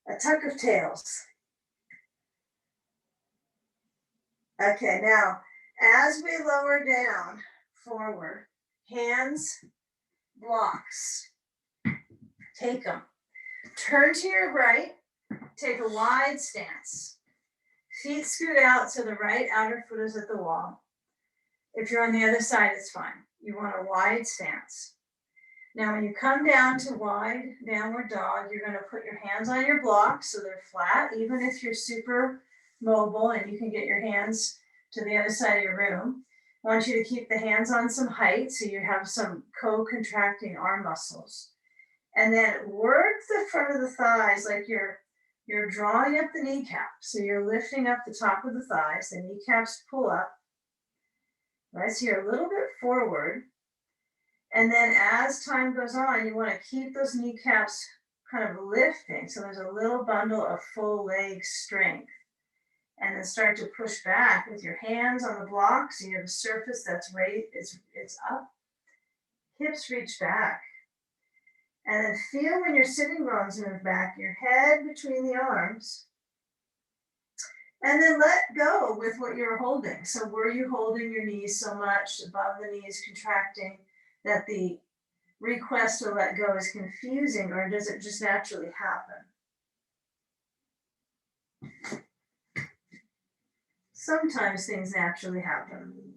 [SPEAKER 1] A tuck of tails. Okay, now, as we lower down, forward, hands, blocks. Take them. Turn to your right, take a wide stance. Feet scoot out so the right outer foot is at the wall. If you're on the other side, it's fine. You want a wide stance. Now, when you come down to wide downward dog, you're going to put your hands on your blocks so they're flat, even if you're super mobile and you can get your hands to the other side of your room. I want you to keep the hands on some height so you have some co-contracting arm muscles. And then work the front of the thighs like you're drawing up the kneecap. So you're lifting up the top of the thighs, the kneecaps pull up, right? So you're a little bit forward. And then as time goes on, you want to keep those kneecaps kind of lifting. So there's a little bundle of full leg strength. And then start to push back with your hands on the blocks. So you have a surface that's right, it's up. Hips reach back. And then feel when your sitting bones move back, your head between the arms. And then let go with what you're holding. So were you holding your knees so much, above the knees contracting, that the request to let go is confusing, or does it just naturally happen? Sometimes things naturally happen.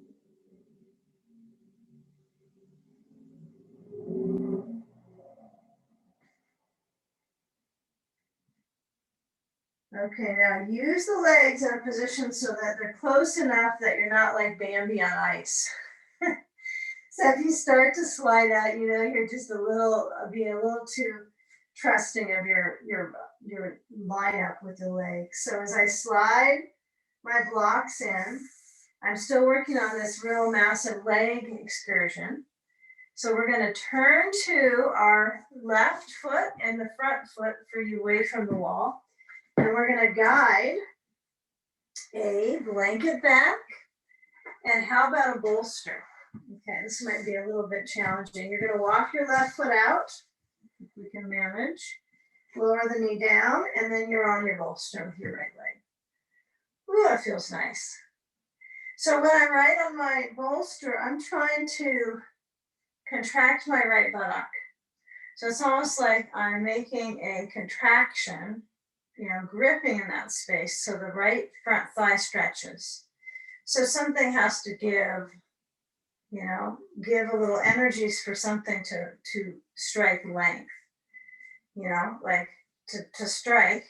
[SPEAKER 1] Okay, now use the legs in a position so that they're close enough that you're not like Bambi on ice. So if you start to slide out, you know, you're just being a little too trusting of your lineup with the legs. So as I slide my blocks in, I'm still working on this real massive leg excursion. So we're going to turn to our left foot and the front foot for you away from the wall. And we're going to guide a blanket back. And how about a bolster? Okay, this might be a little bit challenging. You're going to walk your left foot out, if we can manage. Lower the knee down, and then you're on your bolster with your right leg. Ooh, that feels nice. So when I'm right on my bolster, I'm trying to contract my right buttock. So it's almost like I'm making a contraction, you know, gripping in that space so the right front thigh stretches. So something has to give, you know, give a little energies for something to strike length, you know, like to strike,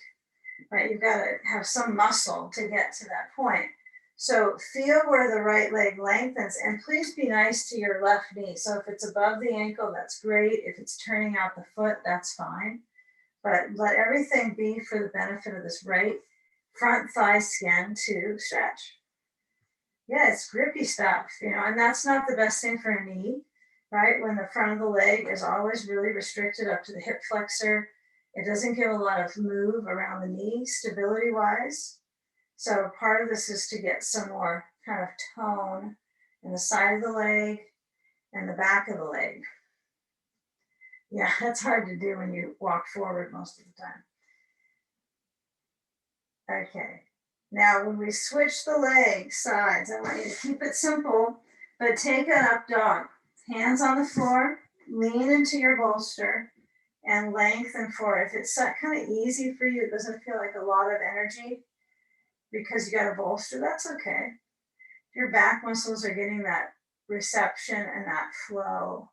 [SPEAKER 1] right? You've got to have some muscle to get to that point. So feel where the right leg lengthens, and please be nice to your left knee. So if it's above the ankle, that's great. If it's turning out the foot, that's fine. But let everything be for the benefit of this right front thigh skin to stretch. Yeah, it's grippy stuff, you know, and that's not the best thing for a knee, right? When the front of the leg is always really restricted up to the hip flexor, it doesn't give a lot of move around the knee stability wise. So part of this is to get some more kind of tone in the side of the leg and the back of the leg. Yeah, that's hard to do when you walk forward most of the time. Okay. Now, when we switch the leg sides, I want you to keep it simple, but take an up dog. Hands on the floor, lean into your bolster, and lengthen forward. If it's kind of easy for you, it doesn't feel like a lot of energy because you got a bolster, that's okay. If your back muscles are getting that reception and that flow.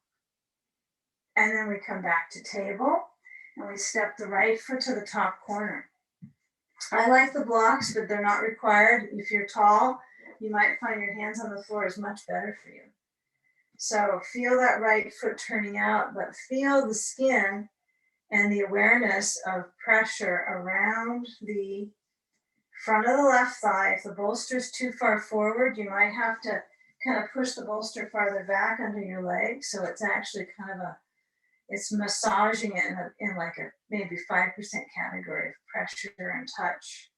[SPEAKER 1] And then we come back to table, and we step the right foot to the top corner. I like the blocks, but they're not required. If you're tall, you might find your hands on the floor is much better for you. So feel that right foot turning out, but feel the skin and the awareness of pressure around the front of the left thigh. If the bolster is too far forward, you might have to kind of push the bolster farther back under your leg. So it's actually kind of it's massaging it in like a maybe 5% category of pressure and touch,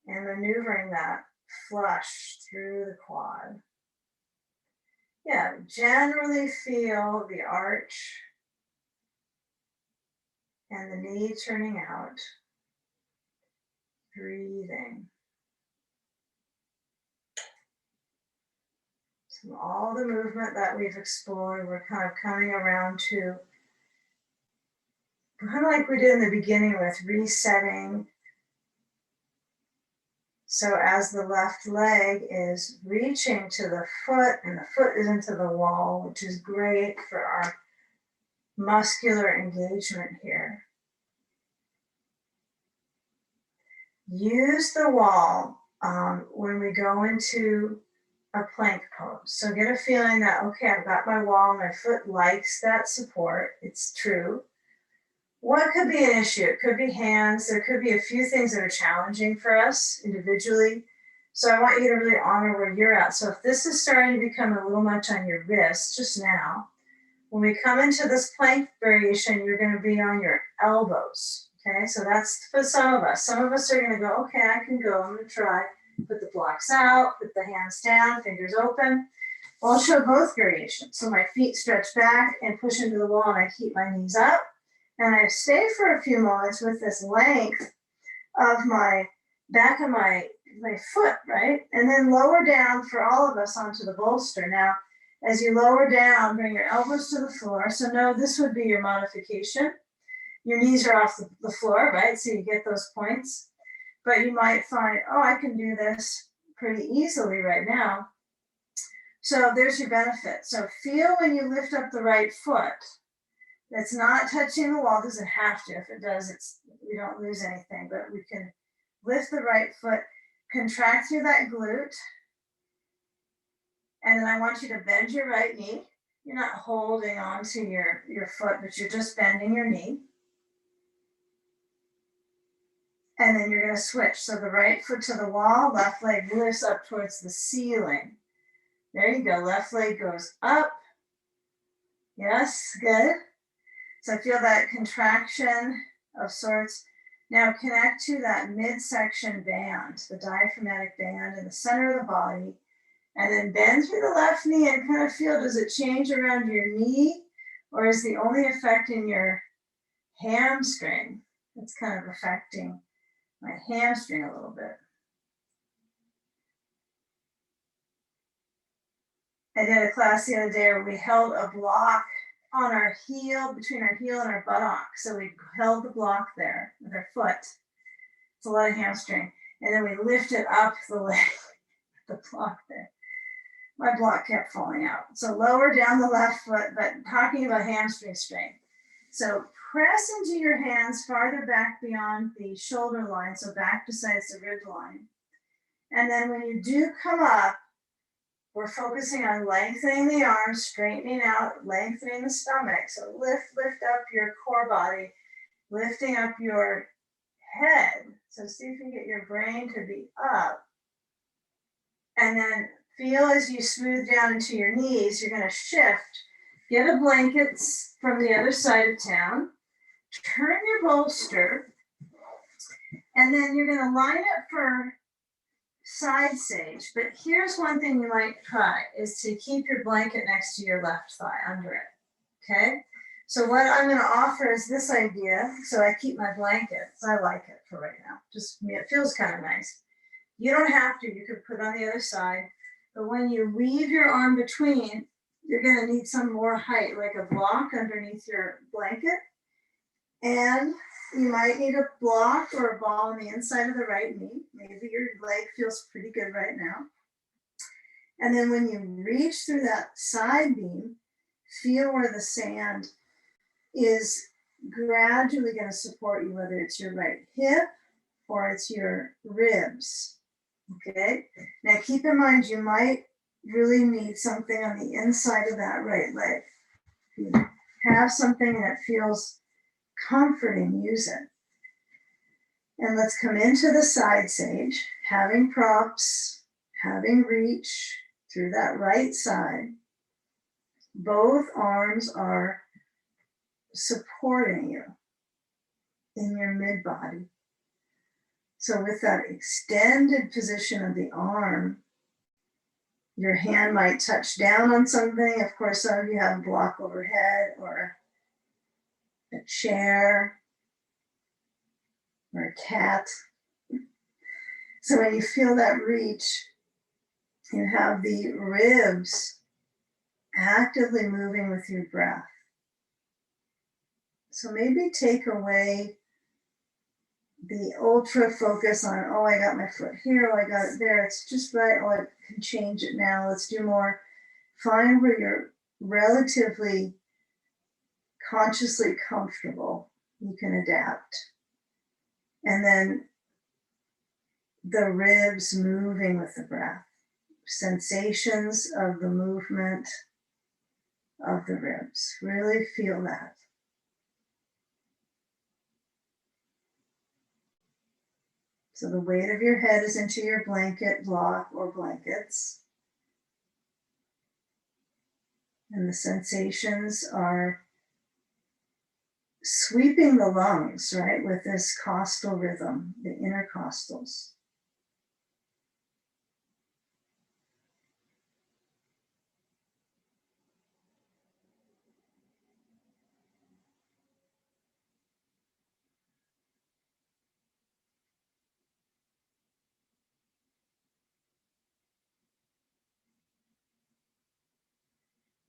[SPEAKER 1] and maneuvering that flush through the quad. Yeah, generally feel the arch and the knee turning out. Breathing. So all the movement that we've explored, we're kind of coming around to kind of like we did in the beginning with resetting. So as the left leg is reaching to the foot and the foot is into the wall, which is great for our muscular engagement here. Use the wall when we go into a plank pose. So get a feeling that, okay, I've got my wall, my foot likes that support. It's true. What could be an issue? It could be hands. There could be a few things that are challenging for us individually. So I want you to really honor where you're at. So if this is starting to become a little much on your wrist just now, when we come into this plank variation, you're going to be on your elbows. Okay, so that's for some of us. Some of us are going to go, okay, I can go. I'm going to try. Put the blocks out, put the hands down, fingers open. Well, I'll show both variations. So my feet stretch back and push into the wall, and I keep my knees up. And I stay for a few moments with this length of my back of my foot, right? And then lower down for all of us onto the bolster. Now, as you lower down, bring your elbows to the floor. So no, this would be your modification. Your knees are off the floor, right? So you get those points. But you might find, oh, I can do this pretty easily right now. So there's your benefit. So feel when you lift up the right foot. It's not touching the wall, doesn't have to. If it does, we don't lose anything, but we can lift the right foot, contract through that glute. And then I want you to bend your right knee. You're not holding on to your foot, but you're just bending your knee. And then you're going to switch. So the right foot to the wall, left leg lifts up towards the ceiling. There you go. Left leg goes up. Yes, good. So feel that contraction of sorts. Now connect to that midsection band, the diaphragmatic band in the center of the body. And then bend through the left knee and kind of feel, does it change around your knee? Or is the only effect in your hamstring? It's kind of affecting my hamstring a little bit. I did a class the other day where we held a block on our heel, between our heel and our buttock. So we held the block there with our foot. It's a lot of hamstring. And then we lifted up the leg, the block there. My block kept falling out. So lower down the left foot, but talking about hamstring strength. So press into your hands farther back beyond the shoulder line, so back besides the rib line. And then when you do come up, we're focusing on lengthening the arms, straightening out, lengthening the stomach. So lift up your core body, lifting up your head. So see if you can get your brain to be up. And then feel as you smooth down into your knees, you're going to shift. Get a blanket from the other side of town. Turn your bolster. And then you're going to line up for side sage. But here's one thing you might try is to keep your blanket next to your left thigh under it. Okay? So what I'm going to offer is this idea. So I keep my blanket. So I like it for right now. Just it feels kind of nice. You don't have to. You could put it on the other side. But when you weave your arm between, you're going to need some more height, like a block underneath your blanket. And you might need a block or a ball on the inside of the right knee. Maybe your leg feels pretty good right now. And then when you reach through that side beam, feel where the sand is gradually going to support you, whether it's your right hip or it's your ribs. Okay, now keep in mind you might really need something on the inside of that right leg. If you have something that feels comforting, use it. And let's come into the side sage, having props, having reach through that right side. Both arms are supporting you in your mid body. So with that extended position of the arm, your hand might touch down on something. Of course, some of you have a block overhead or a chair or a cat. So when you feel that reach, you have the ribs actively moving with your breath. So maybe take away the ultra focus on, oh, I got my foot here, oh, I got it there. It's just right. Oh, I can change it now. Let's do more. Find where you're relatively consciously comfortable. You can adapt. And then the ribs moving with the breath. sensations of the movement of the ribs. Really feel that. So the weight of your head is into your blanket block or blankets. And the sensations are sweeping the lungs, right, with this costal rhythm, the intercostals.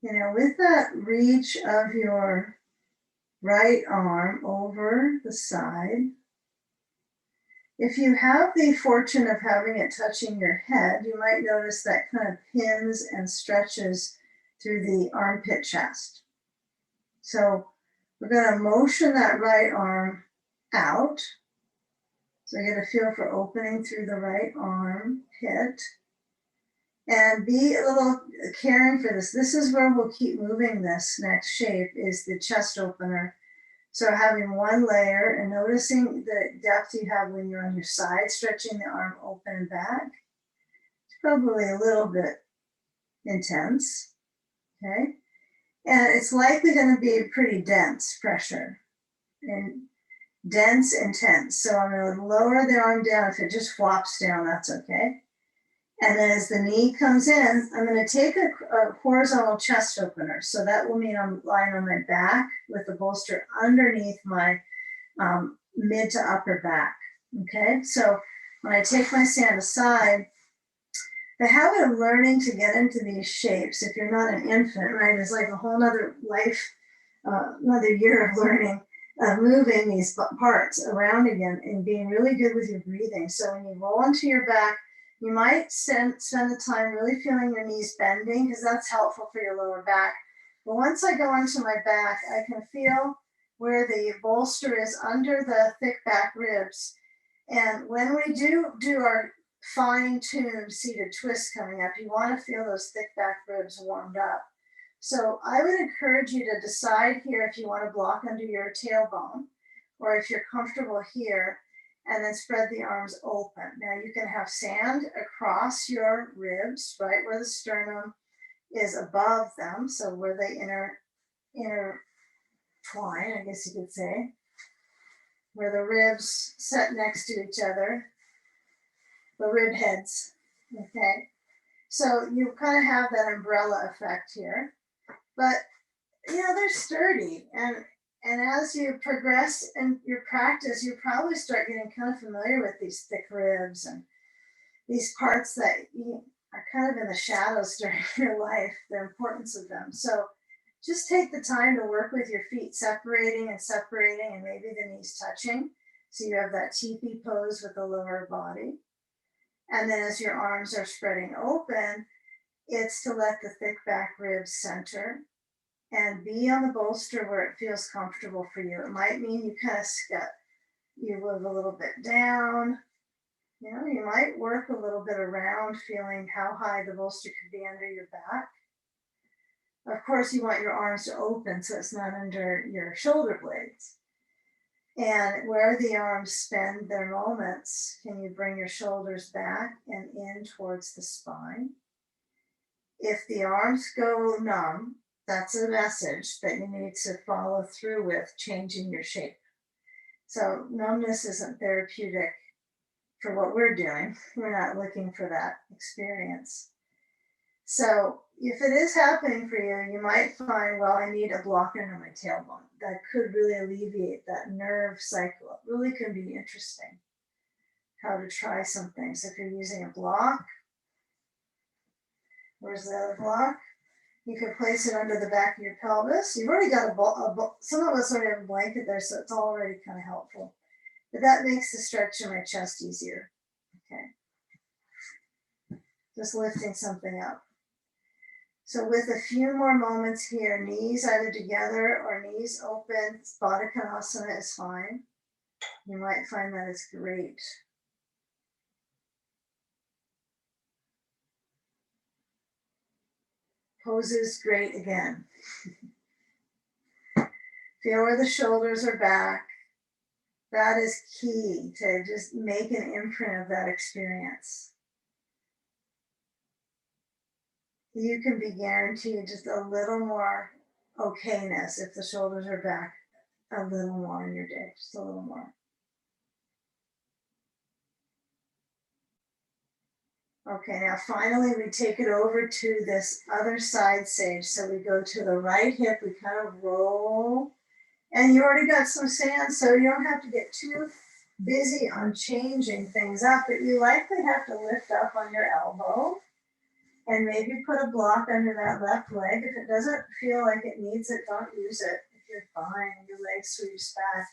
[SPEAKER 1] You know, with that reach of your right arm over the side, if you have the fortune of having it touching your head, you might notice that kind of pins and stretches through the armpit chest. So we're going to motion that right arm out. So you get a feel for opening through the right arm pit. And be a little caring for this. This is where we'll keep moving this next shape is the chest opener. So having one layer and noticing the depth you have when you're on your side, stretching the arm open and back. It's probably a little bit intense, okay? And it's likely going to be pretty dense pressure and dense, intense. So I'm going to lower the arm down. If it just flops down, that's okay. And then as the knee comes in, I'm going to take a horizontal chest opener. So that will mean I'm lying on my back with the bolster underneath my mid to upper back. Okay, so when I take my stand aside, the habit of learning to get into these shapes, if you're not an infant, right, is like a whole nother life, another year of learning, moving these parts around again and being really good with your breathing. So when you roll onto your back, you might spend the time really feeling your knees bending because that's helpful for your lower back. But once I go onto my back, I can feel where the bolster is under the thick back ribs. And when we do our fine-tuned seated twist coming up, you want to feel those thick back ribs warmed up. So I would encourage you to decide here if you want to block under your tailbone or if you're comfortable here, and then spread the arms open. Now you can have sand across your ribs, right where the sternum is above them, so where they intertwine, I guess you could say, where the ribs set next to each other, the rib heads, okay? So you kind of have that umbrella effect here, but you know, they're sturdy, and as you progress in your practice, you probably start getting kind of familiar with these thick ribs and these parts that you are kind of in the shadows during your life, the importance of them. So just take the time to work with your feet separating and maybe the knees touching. So you have that teepee pose with the lower body. And then as your arms are spreading open, it's to let the thick back ribs center and be on the bolster where it feels comfortable for you. It might mean you kind of you move a little bit down. You know, you might work a little bit around, feeling how high the bolster could be under your back. Of course, you want your arms to open so it's not under your shoulder blades. And where the arms spend their moments, can you bring your shoulders back and in towards the spine? If the arms go numb, that's a message that you need to follow through with changing your shape. So numbness isn't therapeutic for what we're doing. We're not looking for that experience. So if it is happening for you, you might find, well, I need a block under my tailbone. That could really alleviate that nerve cycle. It really can be interesting how to try some things. If you're using a block, where's the other block? You can place it under the back of your pelvis. You've already got some of us already have a blanket there, so it's already kind of helpful. But that makes the stretch in my chest easier. Okay. Just lifting something up. So with a few more moments here, knees either together or knees open, Baddha Konasana is fine. You might find that is great. poses great again. Feel where the shoulders are back. That is key to just make an imprint of that experience. You can be guaranteed just a little more okayness if the shoulders are back a little more in your day, just a little more. Okay, now finally we take it over to this other side sage. So we go to the right hip, we kind of roll, and you already got some sand, so you don't have to get too busy on changing things up, but you likely have to lift up on your elbow and maybe put a block under that left leg. If it doesn't feel like it needs it, don't use it. If you're fine, your leg sweeps back.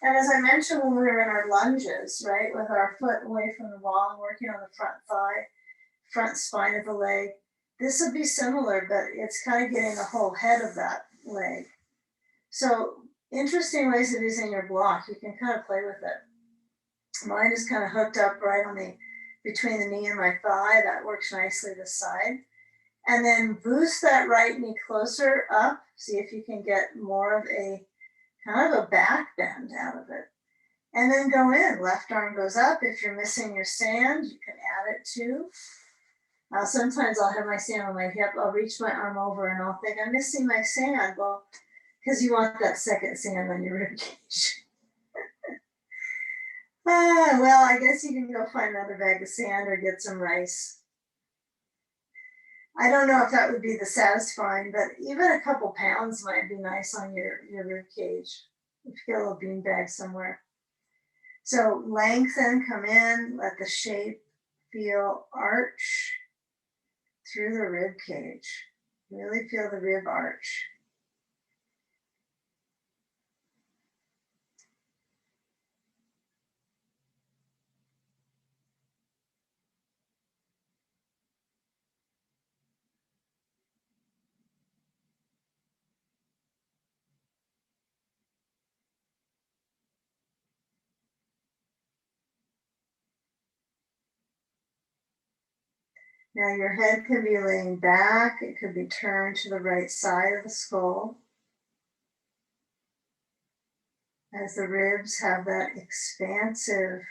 [SPEAKER 1] And as I mentioned when we were in our lunges, right, with our foot away from the wall and working on the front thigh, front spine of the leg, this would be similar, but it's kind of getting the whole head of that leg. So interesting ways of using your block. You can kind of play with it. Mine is kind of hooked up right on the between the knee and my thigh. That works nicely this side. And then boost that right knee closer up. See if you can get more of a kind of a back bend out of it. And then go in. Left arm goes up. If you're missing your sand, you can add it too. Sometimes I'll have my sand on my hip. I'll reach my arm over and I'll think, I'm missing my sand. Well, because you want that second sand on your rib cage. Well, I guess you can go find another bag of sand or get some rice. I don't know if that would be the satisfying, but even a couple pounds might be nice on your rib cage. If you get a little bean bag somewhere. So lengthen, come in, let the shape feel arch through the rib cage. Really feel the rib arch. Now your head can be laying back. It could be turned to the right side of the skull. As the ribs have that expansive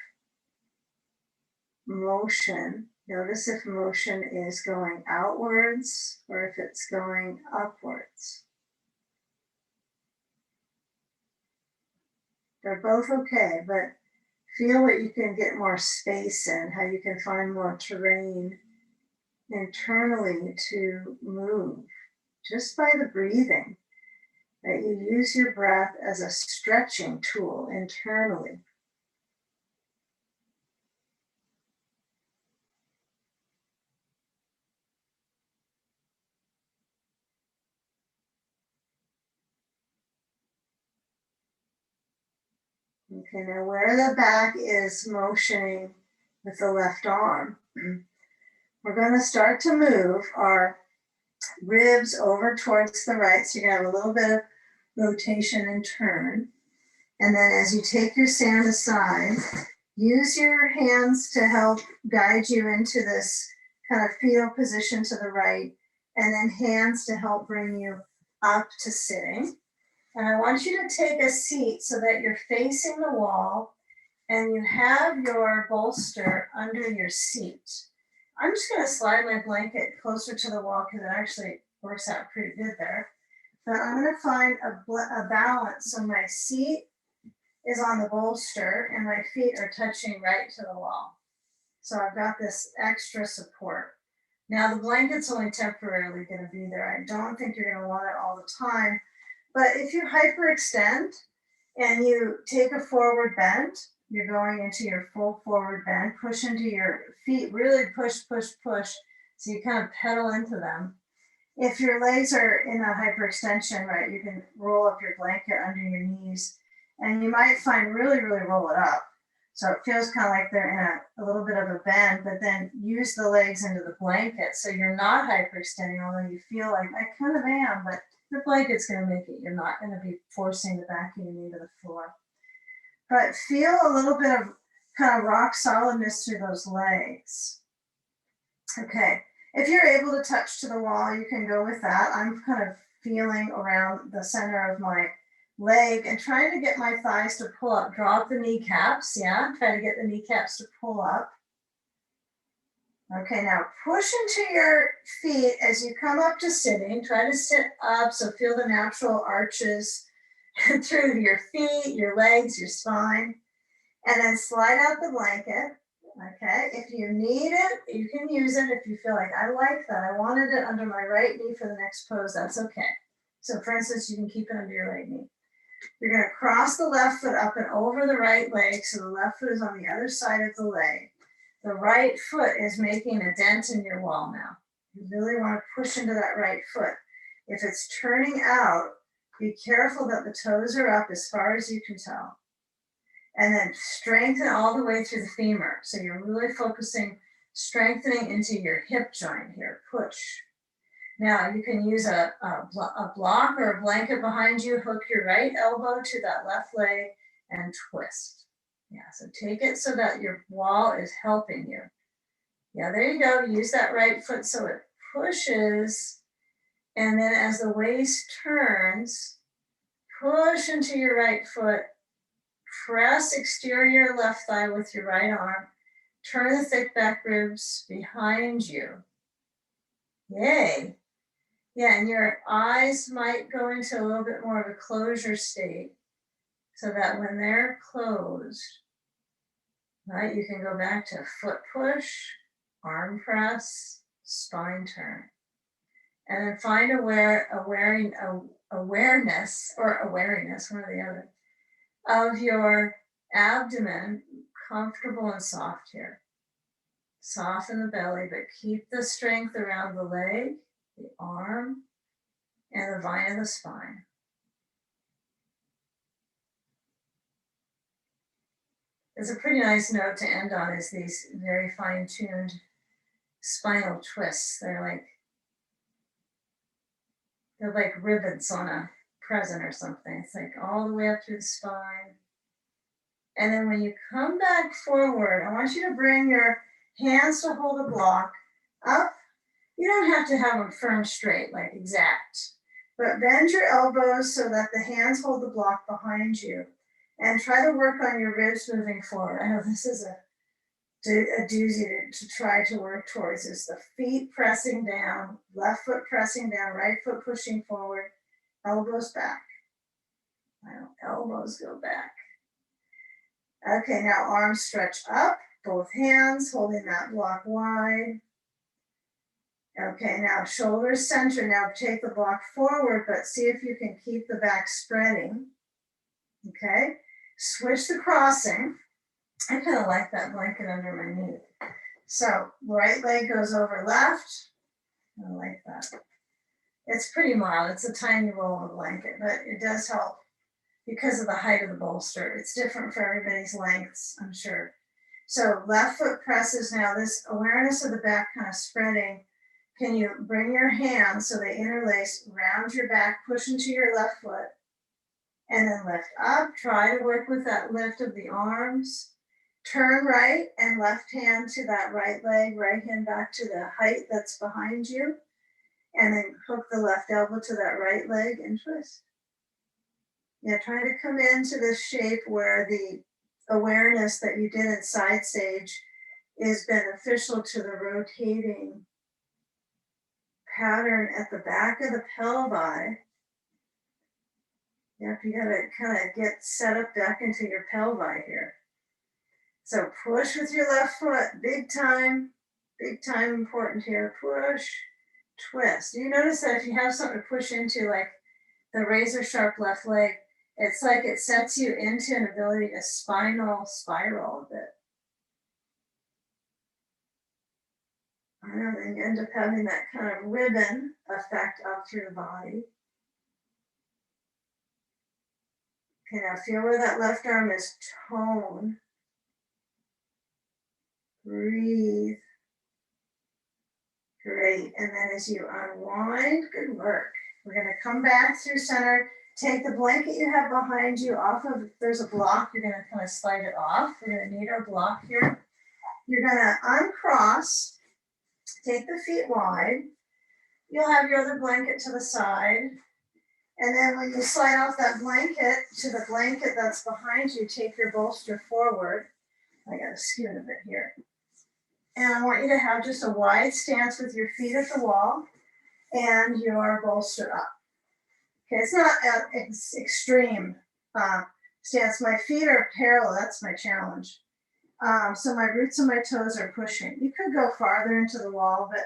[SPEAKER 1] motion, notice if motion is going outwards or if it's going upwards. They're both okay, but feel what you can get more space in, how you can find more terrain internally to move just by the breathing, that you use your breath as a stretching tool internally. Okay, now where the back is motioning with the left arm, we're going to start to move our ribs over towards the right. So you're going to have a little bit of rotation and turn. And then as you take your sand aside, use your hands to help guide you into this kind of fetal position to the right, and then hands to help bring you up to sitting. And I want you to take a seat so that you're facing the wall and you have your bolster under your seat. I'm just going to slide my blanket closer to the wall because it actually works out pretty good there. But I'm going to find a balance so my seat is on the bolster and my feet are touching right to the wall. So I've got this extra support. Now the blanket's only temporarily going to be there. I don't think you're going to want it all the time. But if you hyperextend and you take a forward bend, you're going into your full forward bend, push into your feet, really push, push, push. So you kind of pedal into them. If your legs are in a hyperextension, right, you can roll up your blanket under your knees and you might find really roll it up. So it feels kind of like they're in a little bit of a bend, but then use the legs into the blanket. So you're not hyperextending, although you feel like I kind of am, but the blanket's going to make it. You're not going to be forcing the back of your knee to the floor. But feel a little bit of kind of rock solidness through those legs. Okay, If you're able to touch to the wall, you can go with that. I'm kind of feeling around the center of my leg and trying to get my thighs to pull up. Drop the kneecaps, yeah? Try to get the kneecaps to pull up. Okay, now push into your feet as you come up to sitting. Try to sit up, so feel the natural arches through your feet, your legs, your spine. And then slide out the blanket. Okay, if you need it, you can use it. If you feel like, I like that, I wanted it under my right knee for the next pose, that's okay. So for instance, you can keep it under your right knee. You're gonna cross the left foot up and over the right leg, so the left foot is on the other side of the leg. The right foot is making a dent in your wall now. You really wanna push into that right foot. If it's turning out, be careful that the toes are up as far as you can tell. And then strengthen all the way through the femur. So you're really focusing, strengthening into your hip joint here, push. Now you can use a block or a blanket behind you, hook your right elbow to that left leg and twist. Yeah, so take it so that your wall is helping you. Yeah, there you go, use that right foot so it pushes. And then as the waist turns, push into your right foot. Press exterior left thigh with your right arm. Turn the thick back ribs behind you. Yay. Yeah, and your eyes might go into a little bit more of a closure state so that when they're closed, right, you can go back to foot push, arm press, spine turn. And then find awareness, one or the other, of your abdomen, comfortable and soft here. Soften the belly, but keep the strength around the leg, the arm, and the vine of the spine. It's a pretty nice note to end on, is these very fine-tuned spinal twists. They're like ribbons on a present or something. It's like all the way up through the spine. And then when you come back forward, I want you to bring your hands to hold a block up. You don't have to have them firm straight, like exact, but bend your elbows so that the hands hold the block behind you and try to work on your ribs moving forward. I know this is a doozy to try to work towards, is the feet pressing down, left foot pressing down, right foot pushing forward, elbows back. Elbows go back. Okay, now arms stretch up, both hands holding that block wide. Okay, now shoulders center. Now take the block forward, but see if you can keep the back spreading. Okay, switch the crossing. I kind of like that blanket under my knee. So right leg goes over left. I like that. It's pretty mild. It's a tiny roll of a blanket, but it does help because of the height of the bolster. It's different for everybody's lengths, I'm sure. So left foot presses. Now this awareness of the back kind of spreading. Can you bring your hands so they interlace around your back, push into your left foot, and then lift up. Try to work with that lift of the arms. Turn right and left hand to that right leg, right hand back to the height that's behind you. And then hook the left elbow to that right leg and twist. Yeah, try to come into this shape where the awareness that you did in side stage is beneficial to the rotating pattern at the back of the pelvi. Yep, you gotta kind of get set up back into your pelvi here. So push with your left foot, big time important here. Push, twist. You notice that if you have something to push into, like the razor sharp left leg, it's like it sets you into an ability to spinal spiral a bit. And then you end up having that kind of ribbon effect up through the body. Okay, now feel where that left arm is toned. Breathe. Great. And then as you unwind, good work. We're going to come back through center. Take the blanket you have behind you off of, if there's a block, you're going to kind of slide it off. We're going to need our block here. You're going to uncross Take the feet wide. You'll have your other blanket to the side. And then when you slide off that blanket to the blanket that's behind you, take your bolster forward. I gotta scoot a bit here. And I want you to have just a wide stance with your feet at the wall and your bolster up. Okay, it's not an extreme stance. My feet are parallel, that's my challenge. So my roots and my toes are pushing. You could go farther into the wall, but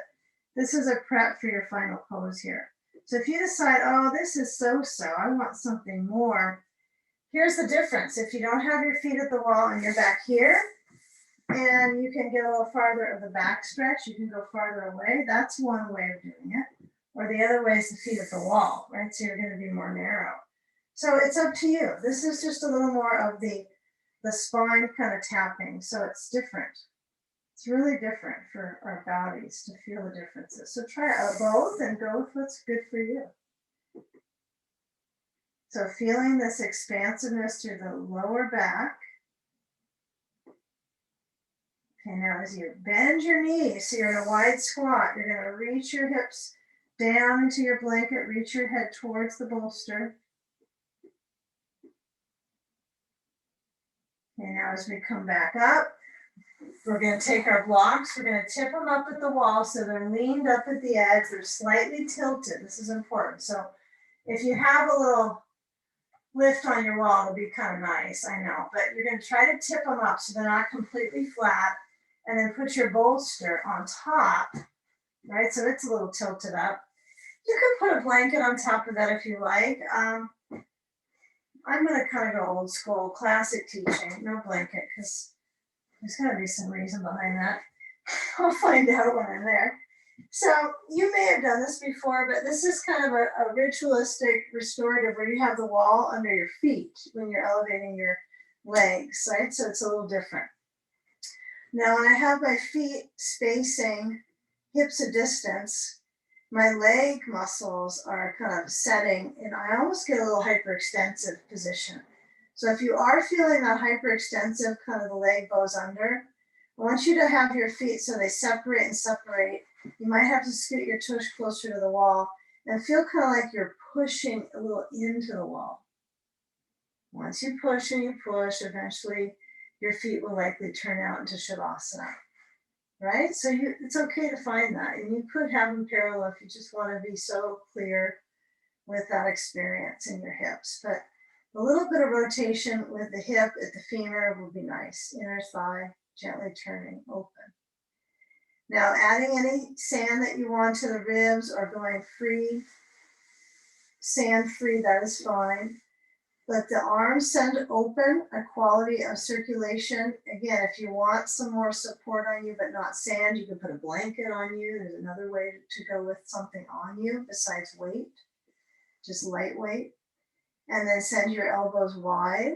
[SPEAKER 1] this is a prep for your final pose here. So if you decide, oh, this is so-so, I want something more, here's the difference. If you don't have your feet at the wall and you're back here, and you can get a little farther of the back stretch, you can go farther away. That's one way of doing it. Or the other way is the feet at the wall, right? So you're going to be more narrow. So it's up to you. This is just a little more of the spine kind of tapping. So it's different. It's really different for our bodies to feel the differences. So try out both and go with what's good for you. So feeling this expansiveness through the lower back. Okay, now as you bend your knees, so you're in a wide squat, you're going to reach your hips down into your blanket, reach your head towards the bolster. Okay, now as we come back up, we're going to take our blocks, we're going to tip them up at the wall so they're leaned up at the edge, they're slightly tilted. This is important. So if you have a little lift on your wall, it'll be kind of nice, I know, but you're going to try to tip them up so they're not completely flat, and then put your bolster on top, right? So it's a little tilted up. You can put a blanket on top of that if you like. I'm going to kind of go old school, classic teaching, no blanket, because there's got to be some reason behind that. I'll find out when I'm there. So you may have done this before, but this is kind of a ritualistic restorative where you have the wall under your feet when you're elevating your legs, right? So it's a little different. Now, when I have my feet spacing hips a distance, my leg muscles are kind of setting, and I almost get a little hyperextensive position. So if you are feeling that hyperextensive, kind of the leg goes under, I want you to have your feet so they separate and separate. You might have to scoot your tush closer to the wall and feel kind of like you're pushing a little into the wall. Once you push and you push, eventually your feet will likely turn out into Shavasana, right? So it's okay to find that. And you could have them parallel if you just want to be so clear with that experience in your hips. But a little bit of rotation with the hip at the femur will be nice. Inner thigh, gently turning open. Now adding any sand that you want to the ribs or going free, sand free, that is fine. Let the arms send open, a quality of circulation. Again, if you want some more support on you, but not sand, you can put a blanket on you. There's another way to go with something on you besides weight, just lightweight. And then send your elbows wide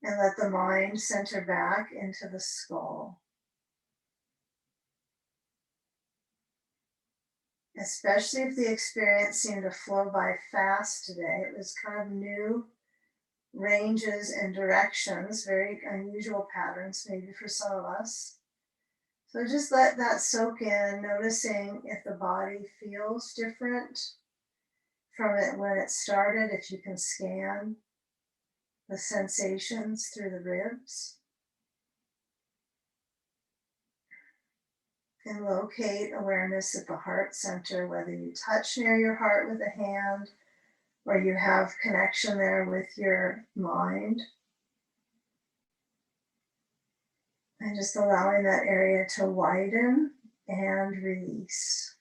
[SPEAKER 1] and let the mind center back into the skull. Especially if the experience seemed to flow by fast today. It was kind of new ranges and directions, very unusual patterns maybe for some of us. So just let that soak in, noticing if the body feels different from it when it started, if you can scan the sensations through the ribs. And locate awareness at the heart center, whether you touch near your heart with a hand or you have connection there with your mind. And just allowing that area to widen and release.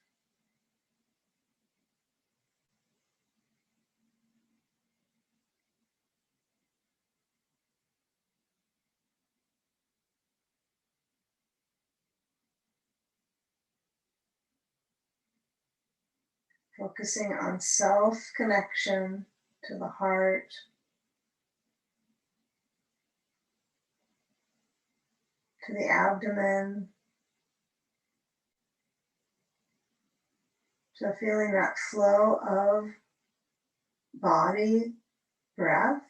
[SPEAKER 1] Focusing on self-connection to the heart, to the abdomen, so feeling that flow of body breath,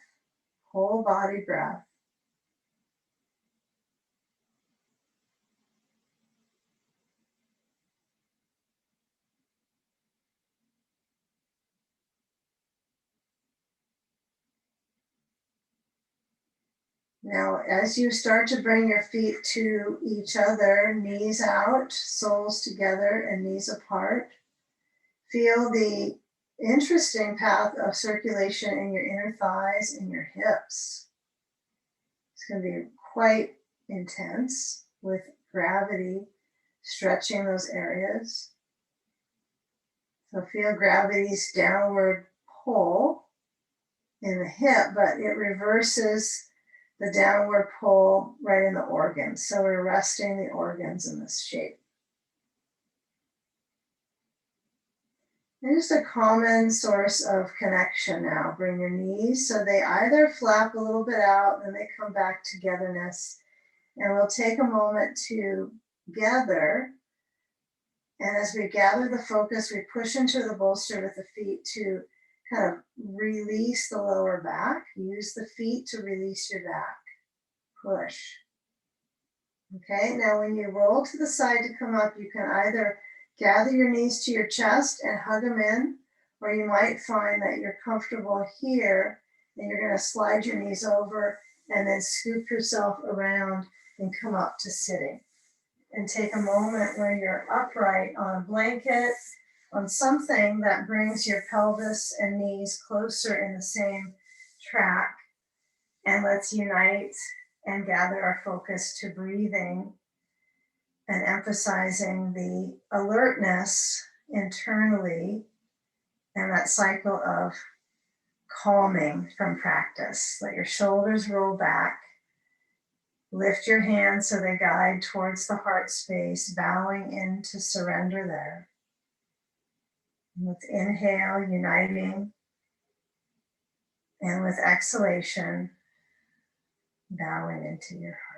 [SPEAKER 1] whole body breath. Now, as you start to bring your feet to each other, knees out, soles together, and knees apart, feel the interesting path of circulation in your inner thighs and your hips. It's going to be quite intense with gravity stretching those areas. So feel gravity's downward pull in the hip, but it reverses the downward pull right in the organs. So we're resting the organs in this shape. And just a common source of connection now. Bring your knees so they either flap a little bit out and they come back togetherness. And we'll take a moment to gather. And as we gather the focus, we push into the bolster with the feet to kind of release the lower back. Use the feet to release your back. Push. Okay, now when you roll to the side to come up, you can either gather your knees to your chest and hug them in, or you might find that you're comfortable here and you're going to slide your knees over and then scoop yourself around and come up to sitting. And take a moment where you're upright on a blanket, on something that brings your pelvis and knees closer in the same track. And let's unite and gather our focus to breathing and emphasizing the alertness internally and that cycle of calming from practice. Let your shoulders roll back. Lift your hands so they guide towards the heart space, bowing into surrender there. And with inhale, uniting, and with exhalation, bowing into your heart.